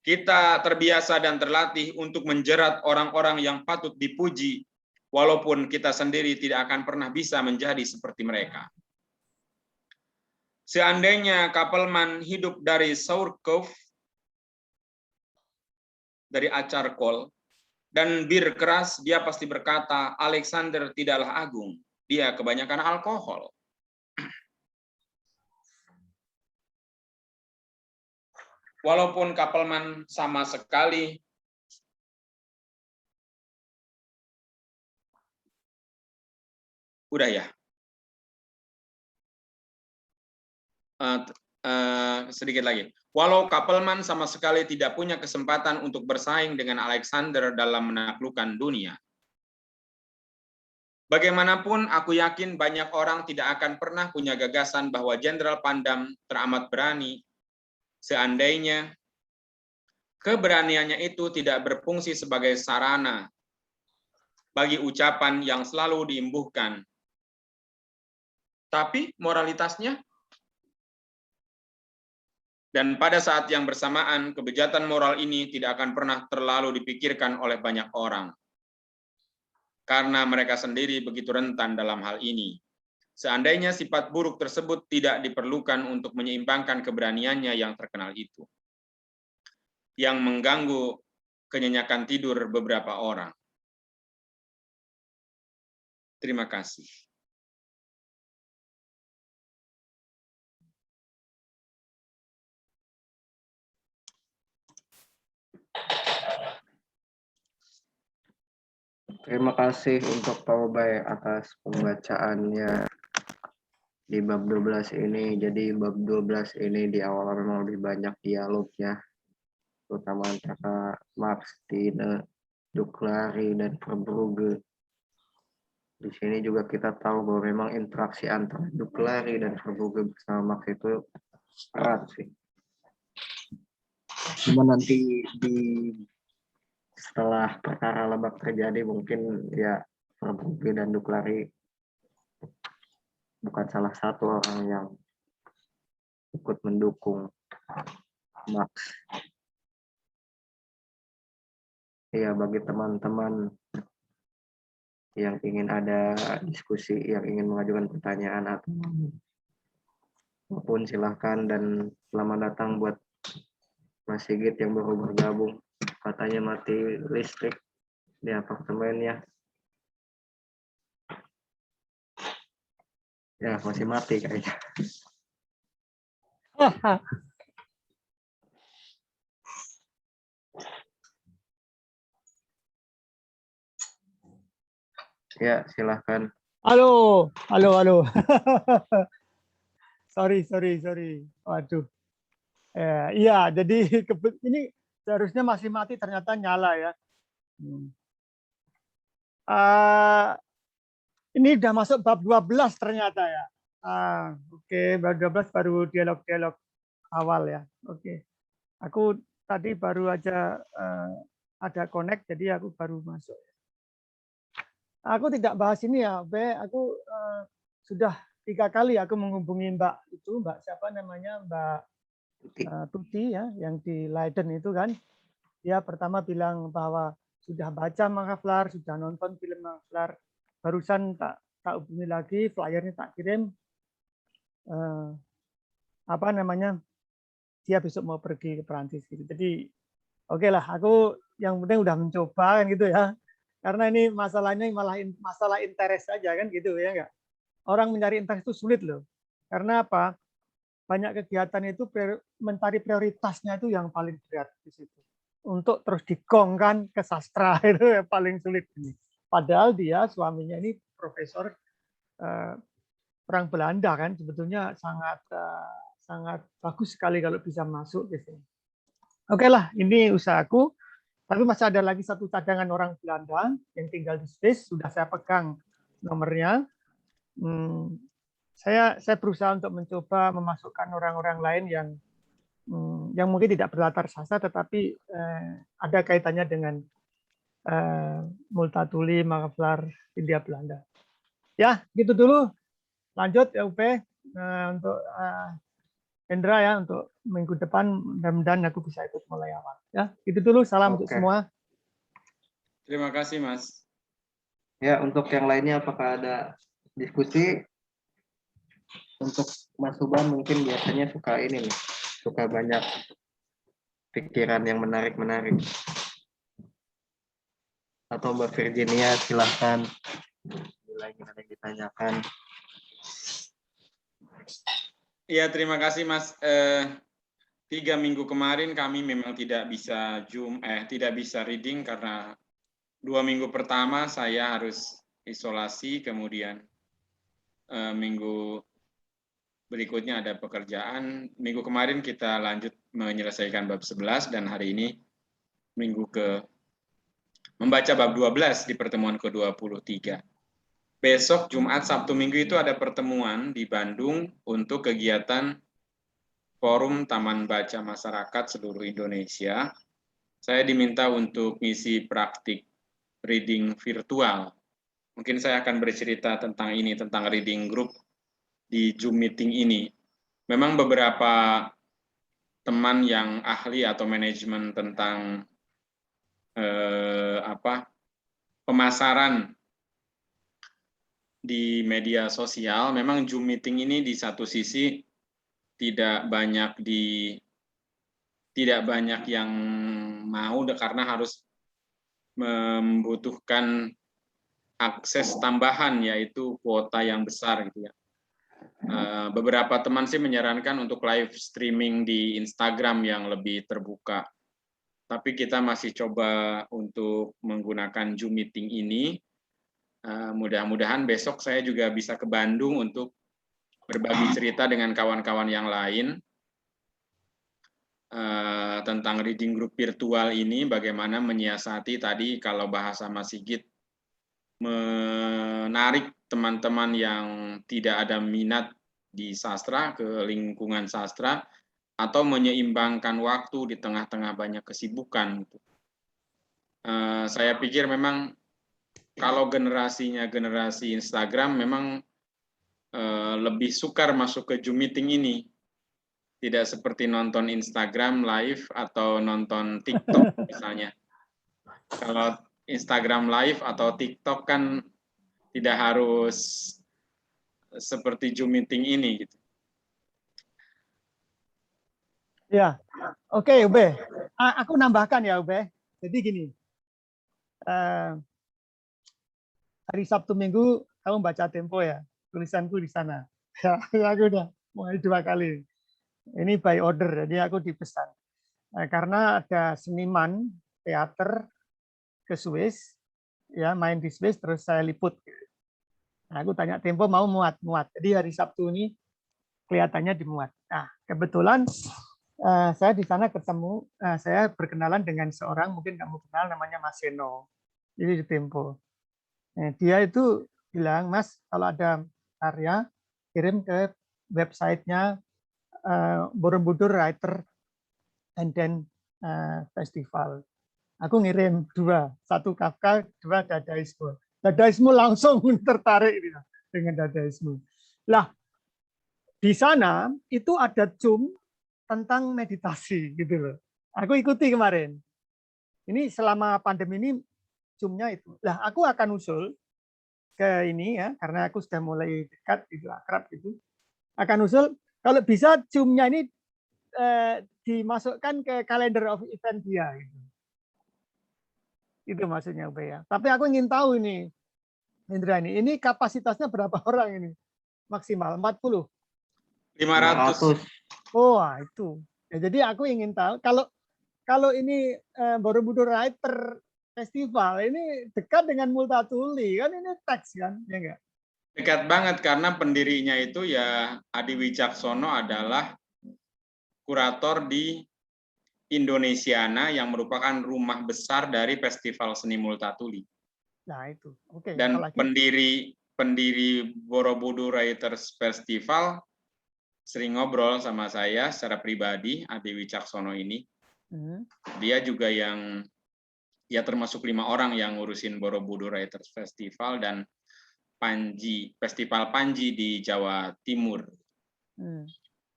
Speaker 3: Kita terbiasa dan terlatih untuk menjerat orang-orang yang patut dipuji, walaupun kita sendiri tidak akan pernah bisa menjadi seperti mereka. Seandainya Kapelman hidup dari Sauerkopf, dari acar kol, dan bir keras, dia pasti berkata, Alexander tidaklah agung, dia kebanyakan alkohol. Walaupun Kapelman sama sekali udah ya. Sedikit lagi. Walau Kapelman sama sekali tidak punya kesempatan untuk bersaing dengan Alexander dalam menaklukkan dunia. Bagaimanapun, aku yakin banyak orang tidak akan pernah punya gagasan bahwa Jenderal Pandam teramat berani seandainya keberaniannya itu tidak berfungsi sebagai sarana bagi ucapan yang selalu diimbuhkan. Tapi moralitasnya, dan pada saat yang bersamaan, kebejatan moral ini tidak akan pernah terlalu dipikirkan oleh banyak orang. Karena mereka sendiri begitu rentan dalam hal ini. Seandainya sifat buruk tersebut tidak diperlukan untuk menyeimbangkan keberaniannya yang terkenal itu. Yang mengganggu kenyenyakan tidur beberapa orang. Terima kasih.
Speaker 2: Terima kasih untuk Pak Ubay atas pembacaannya di bab 12 ini. Jadi bab 12 ini di awal memang lebih banyak dialognya, terutama antara Marx, Tine, Duclari, dan Verbrugge. Di sini juga kita tahu bahwa memang interaksi antara Duclari dan Verbrugge bersama Marx itu erat sih. Cuma nanti setelah perkara Lebak terjadi mungkin ya Verbrugge dan Duclari bukan salah satu orang yang ikut mendukung Marx. Ya, bagi teman-teman yang ingin ada diskusi, yang ingin mengajukan pertanyaan atau apapun silahkan, dan selamat datang buat Mas Sigit yang baru bergabung. Katanya mati listrik di apartemennya. Ya, masih mati kayaknya. Ya, silahkan.
Speaker 5: Halo. sorry. Waduh. Iya, jadi ini seharusnya masih mati, ternyata nyala ya. Ini udah masuk bab 12 ternyata ya. Oke, bab 12 baru dialog-dialog awal ya. Oke. Aku tadi baru aja ada connect, jadi aku baru masuk. Aku tidak bahas ini ya, aku sudah 3 kali aku menghubungi Mbak itu, Mbak siapa namanya, Mbak Tuti ya, yang di Leiden itu kan. Dia pertama bilang bahwa sudah baca Mangkaflar, sudah nonton film Mangkaflar. Barusan tak hubungi lagi, flyernya tak kirim. Apa namanya? Dia besok mau pergi ke Perancis gitu. Jadi oke lah, aku yang penting udah mencoba kan gitu ya. Karena ini masalahnya malah masalah interest aja kan gitu ya enggak. Orang mencari interest itu sulit loh. Karena apa? Banyak kegiatan itu mencari prioritasnya itu yang paling berat di situ. Untuk terus digongkan ke sastra itu yang paling sulit ini. Padahal dia suaminya ini profesor perang Belanda kan, sebetulnya sangat bagus sekali kalau bisa masuk ke sini. Oke lah, ini usahaku. Tapi masih ada lagi satu cadangan orang Belanda yang tinggal di Swiss, sudah saya pegang nomornya. Saya berusaha untuk mencoba memasukkan orang-orang lain yang mungkin tidak berlatar sastra, tetapi ada kaitannya dengan Multatuli, Mangkaflar, Hindia Belanda. Ya, gitu dulu. Lanjut ya UP untuk Hendra ya, untuk minggu depan mudah-mudahan aku bisa ikut mulai awal. Ya, gitu dulu. Salam untuk semua.
Speaker 3: Terima kasih, Mas.
Speaker 2: Ya, untuk yang lainnya apakah ada diskusi? Untuk Mas Subhan mungkin biasanya suka ini nih, suka banyak pikiran yang menarik-menarik. Atau Mbak Virginia silahkan, bila ingin ada yang ditanyakan.
Speaker 3: Iya, terima kasih Mas. 3 minggu kemarin kami memang tidak bisa tidak bisa reading karena 2 minggu pertama saya harus isolasi, kemudian minggu berikutnya ada pekerjaan. Minggu kemarin kita lanjut menyelesaikan bab 11 dan hari ini membaca bab 12 di pertemuan ke-23. Besok Jumat, Sabtu, Minggu itu ada pertemuan di Bandung untuk kegiatan Forum Taman Baca Masyarakat seluruh Indonesia. Saya diminta untuk ngisi praktik reading virtual. Mungkin saya akan bercerita tentang ini, tentang reading group di Zoom meeting ini. Memang beberapa teman yang ahli atau manajemen tentang pemasaran di media sosial, memang Zoom meeting ini di satu sisi tidak banyak yang mau karena harus membutuhkan akses tambahan, yaitu kuota yang besar gitu ya. Beberapa teman sih menyarankan untuk live streaming di Instagram yang lebih terbuka. Tapi kita masih coba untuk menggunakan Zoom meeting ini. Mudah-mudahan besok saya juga bisa ke Bandung untuk berbagi cerita dengan kawan-kawan yang lain tentang reading group virtual ini, bagaimana menyiasati tadi kalau bahasa Mas Sigit, menarik teman-teman yang tidak ada minat di sastra ke lingkungan sastra, atau menyeimbangkan waktu di tengah-tengah banyak kesibukan. Saya pikir memang kalau generasinya generasi Instagram memang lebih sukar masuk ke Zoom meeting ini. Tidak seperti nonton Instagram live atau nonton TikTok misalnya. Kalau Instagram live atau TikTok kan tidak harus seperti Zoom meeting ini gitu.
Speaker 5: Ya, oke Ube. Aku nambahkan ya Ube. Jadi gini, hari Sabtu Minggu kamu baca Tempo ya, tulisanku di sana. Ya, aku udah mulai 2 kali. Ini by order, jadi aku dipesan. Karena ada seniman teater ke Swiss, ya main di Swiss, terus saya liput. Nah, aku tanya Tempo mau muat. Jadi hari Sabtu ini kelihatannya dimuat. Nah, kebetulan saya di sana ketemu, saya berkenalan dengan seorang, mungkin kamu kenal, namanya Mas Seno. Jadi di Tempo. Dia itu bilang, Mas, kalau ada karya kirim ke websitenya Borobudur Writer and then Festival. Aku ngirim 2, 1 Kafka, 2 Dadaisme. Dadaisme langsung tertarik dengan Dadaisme. Lah, di sana itu ada Zoom tentang meditasi gitu loh. Aku ikuti kemarin. Ini selama pandemi ini Zoom-nya itu. Lah, aku akan usul ke ini ya, karena aku sudah mulai dekat gitu, akrab gitu. Akan usul kalau bisa Zoom-nya ini dimasukkan ke calendar of event dia gitu. Itu maksudnya ya. Tapi aku ingin tahu ini, Indra ini kapasitasnya berapa orang ini? Maksimal 40.
Speaker 3: 500.
Speaker 5: Oh, itu. Ya, jadi aku ingin tahu kalau ini Borobudur Writer Festival ini dekat dengan Multatuli kan ini teks kan, ya enggak?
Speaker 3: Dekat banget karena pendirinya itu ya Adi Wicaksono adalah kurator di Indonesiana yang merupakan rumah besar dari Festival Seni Multatuli.
Speaker 5: Nah, itu. Oke,
Speaker 3: Dan
Speaker 5: apalagi
Speaker 3: pendiri Borobudur Writers Festival sering ngobrol sama saya secara pribadi, Adi Wicaksono ini. Dia juga yang ya termasuk 5 orang yang ngurusin Borobudur Writers Festival dan Festival Panji di Jawa Timur.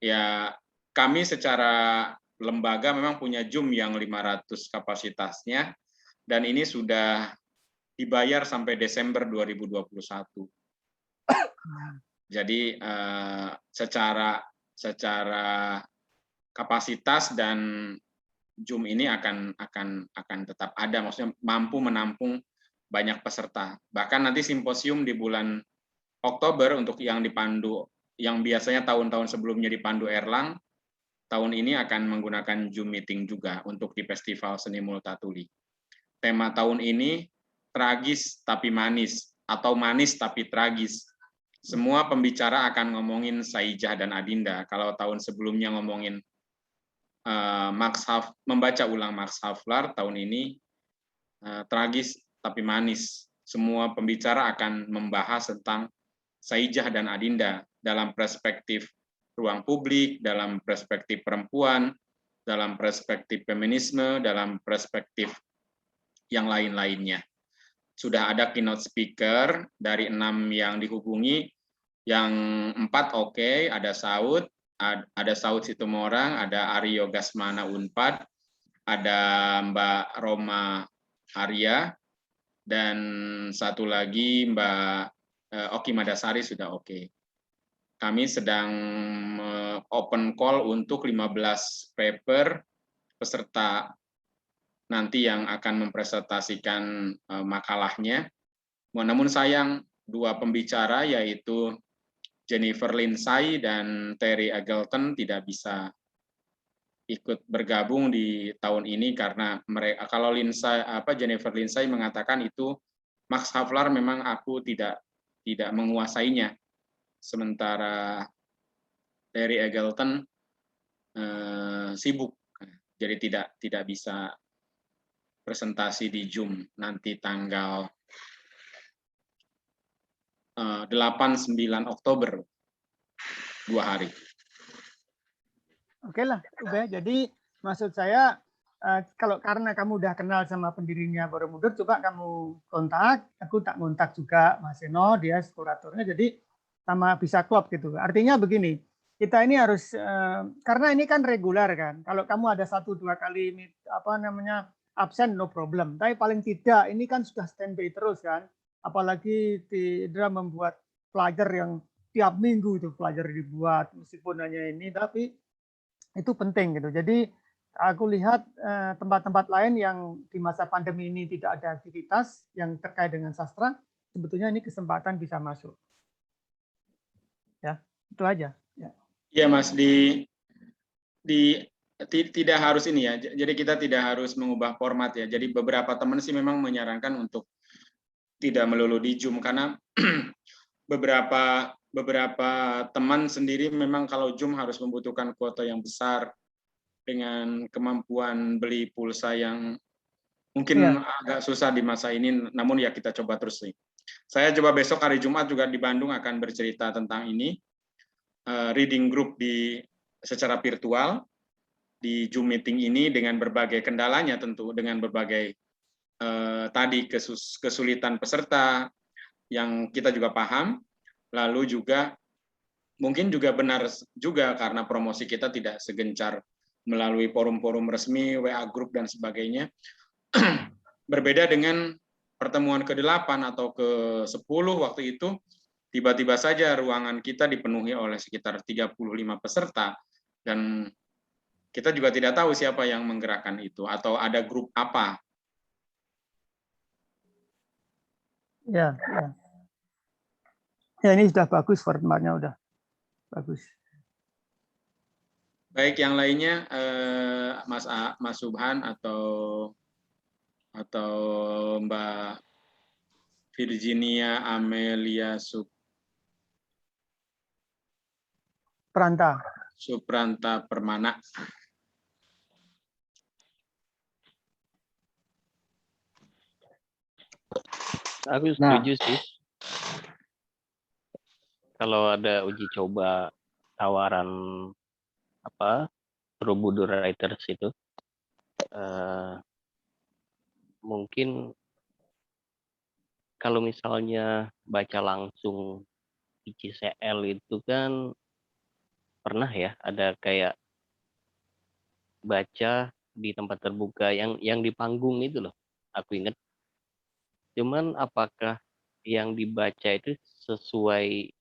Speaker 3: Ya, kami secara lembaga memang punya Zoom yang 500 kapasitasnya dan ini sudah dibayar sampai Desember 2021. Jadi secara kapasitas dan Zoom ini akan tetap ada, maksudnya mampu menampung banyak peserta. Bahkan nanti simposium di bulan Oktober untuk yang dipandu, yang biasanya tahun-tahun sebelumnya dipandu Erlang, tahun ini akan menggunakan Zoom meeting juga untuk di Festival Seni Multatuli. Tema tahun ini tragis tapi manis atau manis tapi tragis. Semua pembicara akan ngomongin Saijah dan Adinda. Kalau tahun sebelumnya ngomongin membaca ulang Max Havelaar, tahun ini tragis tapi manis. Semua pembicara akan membahas tentang Saijah dan Adinda dalam perspektif ruang publik, dalam perspektif perempuan, dalam perspektif feminisme, dalam perspektif yang lain-lainnya. Sudah ada keynote speaker dari 6 yang dihubungi, yang 4 oke, ada Saud Situmorang, ada Aryo Gasmana Unpad, ada Mbak Roma Arya, dan satu lagi Mbak Oki Madasari sudah oke. Kami sedang open call untuk 15 paper peserta nanti yang akan mempresentasikan makalahnya. Namun sayang 2 pembicara yaitu Jennifer Lindsay dan Terry Eggleton tidak bisa ikut bergabung di tahun ini karena mereka, kalau Jennifer Lindsay mengatakan itu Max Havelaar memang aku tidak menguasainya. Sementara Terry Eggleton sibuk, jadi tidak bisa presentasi di Zoom nanti tanggal 8-9 Oktober, 2 hari.
Speaker 5: Oke lah, udah. Jadi maksud saya karena kamu udah kenal sama pendirinya Borobudur, coba kamu kontak. Aku tak kontak juga Mas Eno, dia kuratornya. Jadi sama bisa klop gitu. Artinya begini, kita ini harus karena ini kan reguler kan. Kalau kamu ada 1-2 kali absen no problem. Tapi paling tidak ini kan sudah standby terus kan. Apalagi Indra membuat flyer yang tiap minggu itu flyer dibuat, meskipun hanya ini, tapi itu penting gitu. Jadi aku lihat tempat-tempat lain yang di masa pandemi ini tidak ada aktivitas yang terkait dengan sastra, sebetulnya ini kesempatan bisa masuk. Ya, itu aja.
Speaker 3: Iya Mas, tidak harus ini ya. Jadi kita tidak harus mengubah format ya. Jadi beberapa teman sih memang menyarankan untuk tidak melulu di Zoom karena beberapa teman sendiri memang kalau Zoom harus membutuhkan kuota yang besar dengan kemampuan beli pulsa yang mungkin agak susah di masa ini, namun ya kita coba terus sih. Saya coba besok hari Jumat juga di Bandung akan bercerita tentang ini, reading group secara virtual di Zoom meeting ini dengan berbagai kendalanya tentu, dengan berbagai tadi kesulitan peserta yang kita juga paham, lalu juga mungkin juga benar juga karena promosi kita tidak segencar melalui forum-forum resmi, WA group dan sebagainya. Berbeda dengan pertemuan ke-8 atau ke-10 waktu itu, tiba-tiba saja ruangan kita dipenuhi oleh sekitar 35 peserta, dan kita juga tidak tahu siapa yang menggerakkan itu, atau ada grup apa.
Speaker 5: Ya, ya. Ya, ini sudah bagus formatnya, udah bagus.
Speaker 3: Baik, yang lainnya Mas Subhan atau Mbak Virginia Amelia Supranta Permana.
Speaker 4: Aku setuju sih. Kalau ada uji coba tawaran Borobudur Writers itu, mungkin kalau misalnya baca langsung ICCL itu kan pernah ya ada kayak baca di tempat terbuka yang di panggung itu loh, aku ingat. Cuman apakah yang dibaca itu sesuai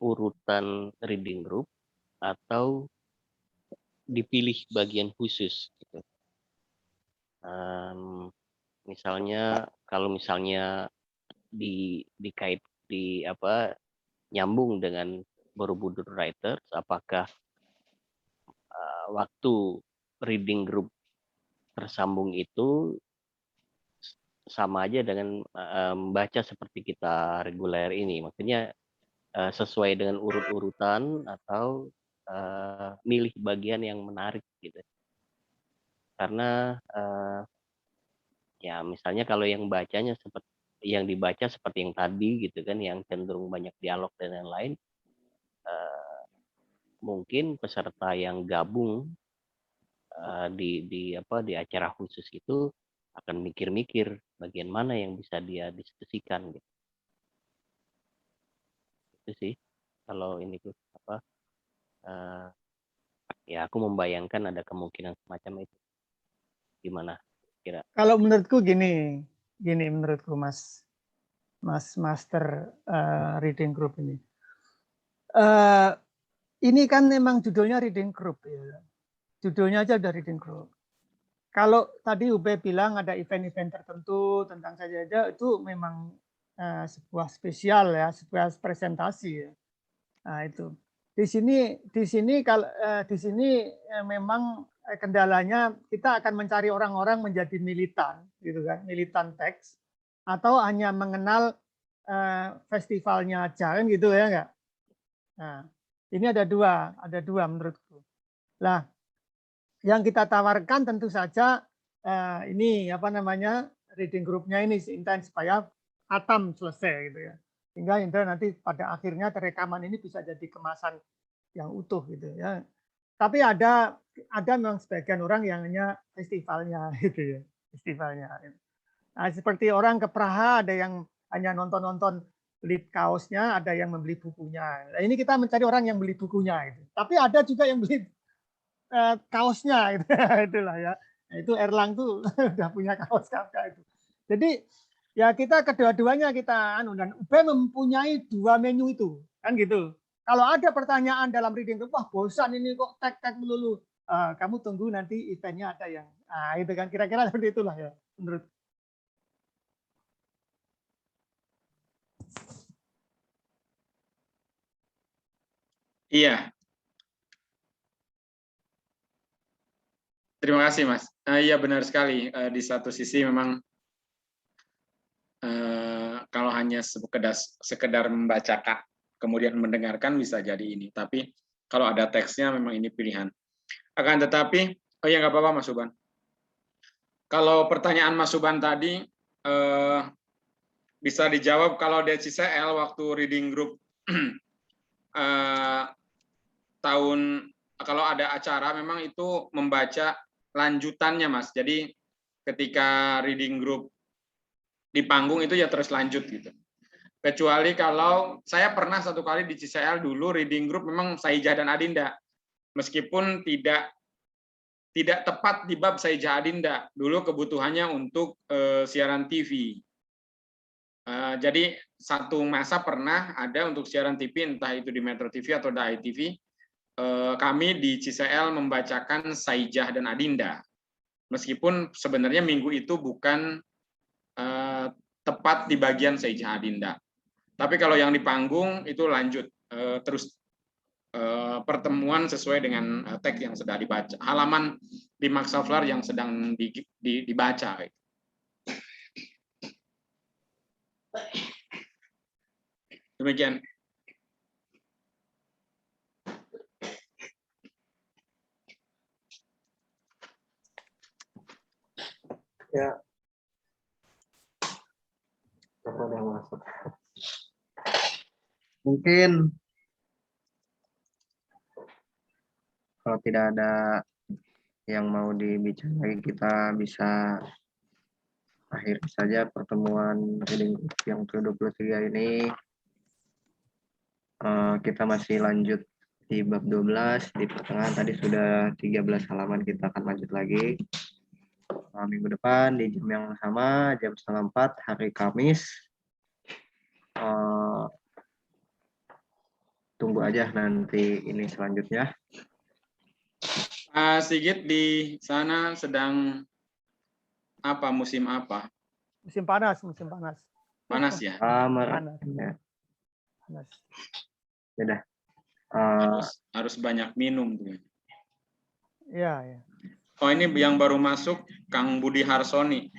Speaker 4: urutan reading group atau dipilih bagian khusus gitu. Misalnya kalau misalnya nyambung dengan Borobudur Writers, apakah waktu reading group tersambung itu sama aja dengan membaca seperti kita reguler ini, maksudnya sesuai dengan urut-urutan atau milih bagian yang menarik gitu. Karena ya misalnya kalau yang bacanya seperti yang dibaca seperti yang tadi gitu kan, yang cenderung banyak dialog dan lain-lain, mungkin peserta yang gabung di acara khusus itu akan mikir-mikir bagian mana yang bisa dia diskusikan gitu. Itu sih kalau ini tuh ya aku membayangkan ada kemungkinan semacam itu. Gimana kira?
Speaker 5: Kalau menurutku gini menurutku Mas Master Reading Group ini. Ini kan memang judulnya Reading Group ya. Judulnya aja udah Reading Group. Kalau tadi Ube bilang ada event-event tertentu tentang saja itu memang sebuah spesial ya, sebuah presentasi ya. Nah, itu. Di sini memang kendalanya kita akan mencari orang-orang menjadi militan gitu kan, militan teks, atau hanya mengenal festivalnya aja kan gitu ya enggak? Nah, ini ada dua menurutku. Lah, yang kita tawarkan tentu saja ini reading groupnya ini intens supaya khatam selesai gitu ya. Sehingga Indra nanti pada akhirnya rekaman ini bisa jadi kemasan yang utuh gitu ya. Tapi ada memang sebagian orang yang hanya festivalnya gitu ya, festivalnya. Nah, seperti orang ke Praha ada yang hanya nonton beli kaosnya, ada yang membeli bukunya. Nah, ini kita mencari orang yang beli bukunya gitu. Tapi ada juga yang beli kaosnya gitu. Itulah ya. Nah, itu Erlang tuh udah punya kaos Kafka itu. Jadi ya kita kedua-duanya kita dan UB mempunyai dua menu itu kan gitu. Kalau ada pertanyaan dalam reading group, wah bosan ini kok tek melulu, kamu tunggu nanti eventnya ada yang itu kan kira-kira seperti itulah ya menurut.
Speaker 3: Iya. Terima kasih Mas. Iya benar sekali. Di satu sisi memang kalau hanya sekedar membaca kemudian mendengarkan bisa jadi ini. Tapi kalau ada teksnya memang ini pilihan. Akan tetapi, ya nggak apa-apa Mas Subhan. Kalau pertanyaan Mas Subhan tadi bisa dijawab kalau di CCL waktu reading group kalau ada acara memang itu membaca lanjutannya, Mas. Jadi ketika reading group di panggung itu ya terus lanjut gitu. Kecuali kalau saya pernah satu kali di CCL dulu reading group memang Saijah dan Adinda. Meskipun tidak tepat di bab Saijah Adinda. Dulu kebutuhannya untuk siaran TV. Jadi satu masa pernah ada untuk siaran TV, entah itu di Metro TV atau di ITV, kami di CCL membacakan Saijah dan Adinda. Meskipun sebenarnya minggu itu bukan tepat di bagian Saijah Adinda. Tapi kalau yang di panggung itu lanjut terus pertemuan sesuai dengan teks yang sedang dibaca, halaman di Maksaflar yang sedang dibaca. Demikian.
Speaker 2: Ya. Apa yang masuk? Mungkin kalau tidak ada yang mau dibicarakan, kita bisa akhiri saja pertemuan reading group yang ke-23 ini. Kita masih lanjut di bab 12, di pertengahan tadi sudah 13 halaman, kita akan lanjut lagi. Minggu depan di jam yang sama, jam 3:30 hari Kamis. Tunggu aja nanti ini selanjutnya.
Speaker 3: Sigit di sana sedang apa, musim apa?
Speaker 5: Musim panas, musim panas.
Speaker 3: Panas ya?
Speaker 5: Panas.
Speaker 2: Ya.
Speaker 5: Panas.
Speaker 2: Sudah.
Speaker 3: Harus banyak minum tuh.
Speaker 5: Iya, ya.
Speaker 3: Oh, ini yang baru masuk Kang Budi Harsoni.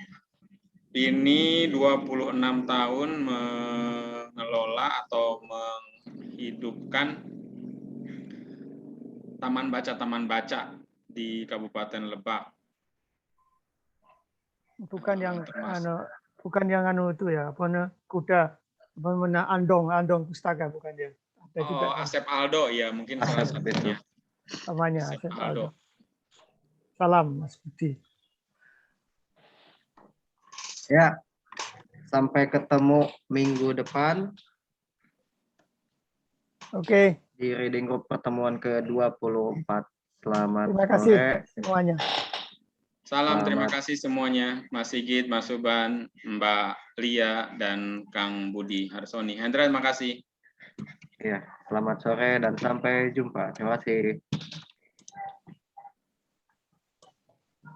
Speaker 3: Ini 26 tahun mengelola atau menghidupkan taman baca di Kabupaten Lebak.
Speaker 5: Bukan yang itu ya, kuda, andong pustaka, bukan dia. Ada juga.
Speaker 3: Asep Aldo ya, mungkin salah satunya.
Speaker 5: Namanya
Speaker 3: Asep
Speaker 5: Asep
Speaker 3: Aldo.
Speaker 5: Aldo. Salam Mas Budi.
Speaker 2: Ya, sampai ketemu minggu depan.
Speaker 5: Oke.
Speaker 2: Di reading group pertemuan ke-24. Selamat
Speaker 5: Terima kasih
Speaker 2: sore
Speaker 5: semuanya.
Speaker 3: Salam, terima kasih semuanya, Mas Sigit, Mas Suban, Mbak Lia, dan Kang Budi Harsoni. Hendra, terima kasih.
Speaker 2: Ya, selamat sore dan sampai jumpa. Terima kasih.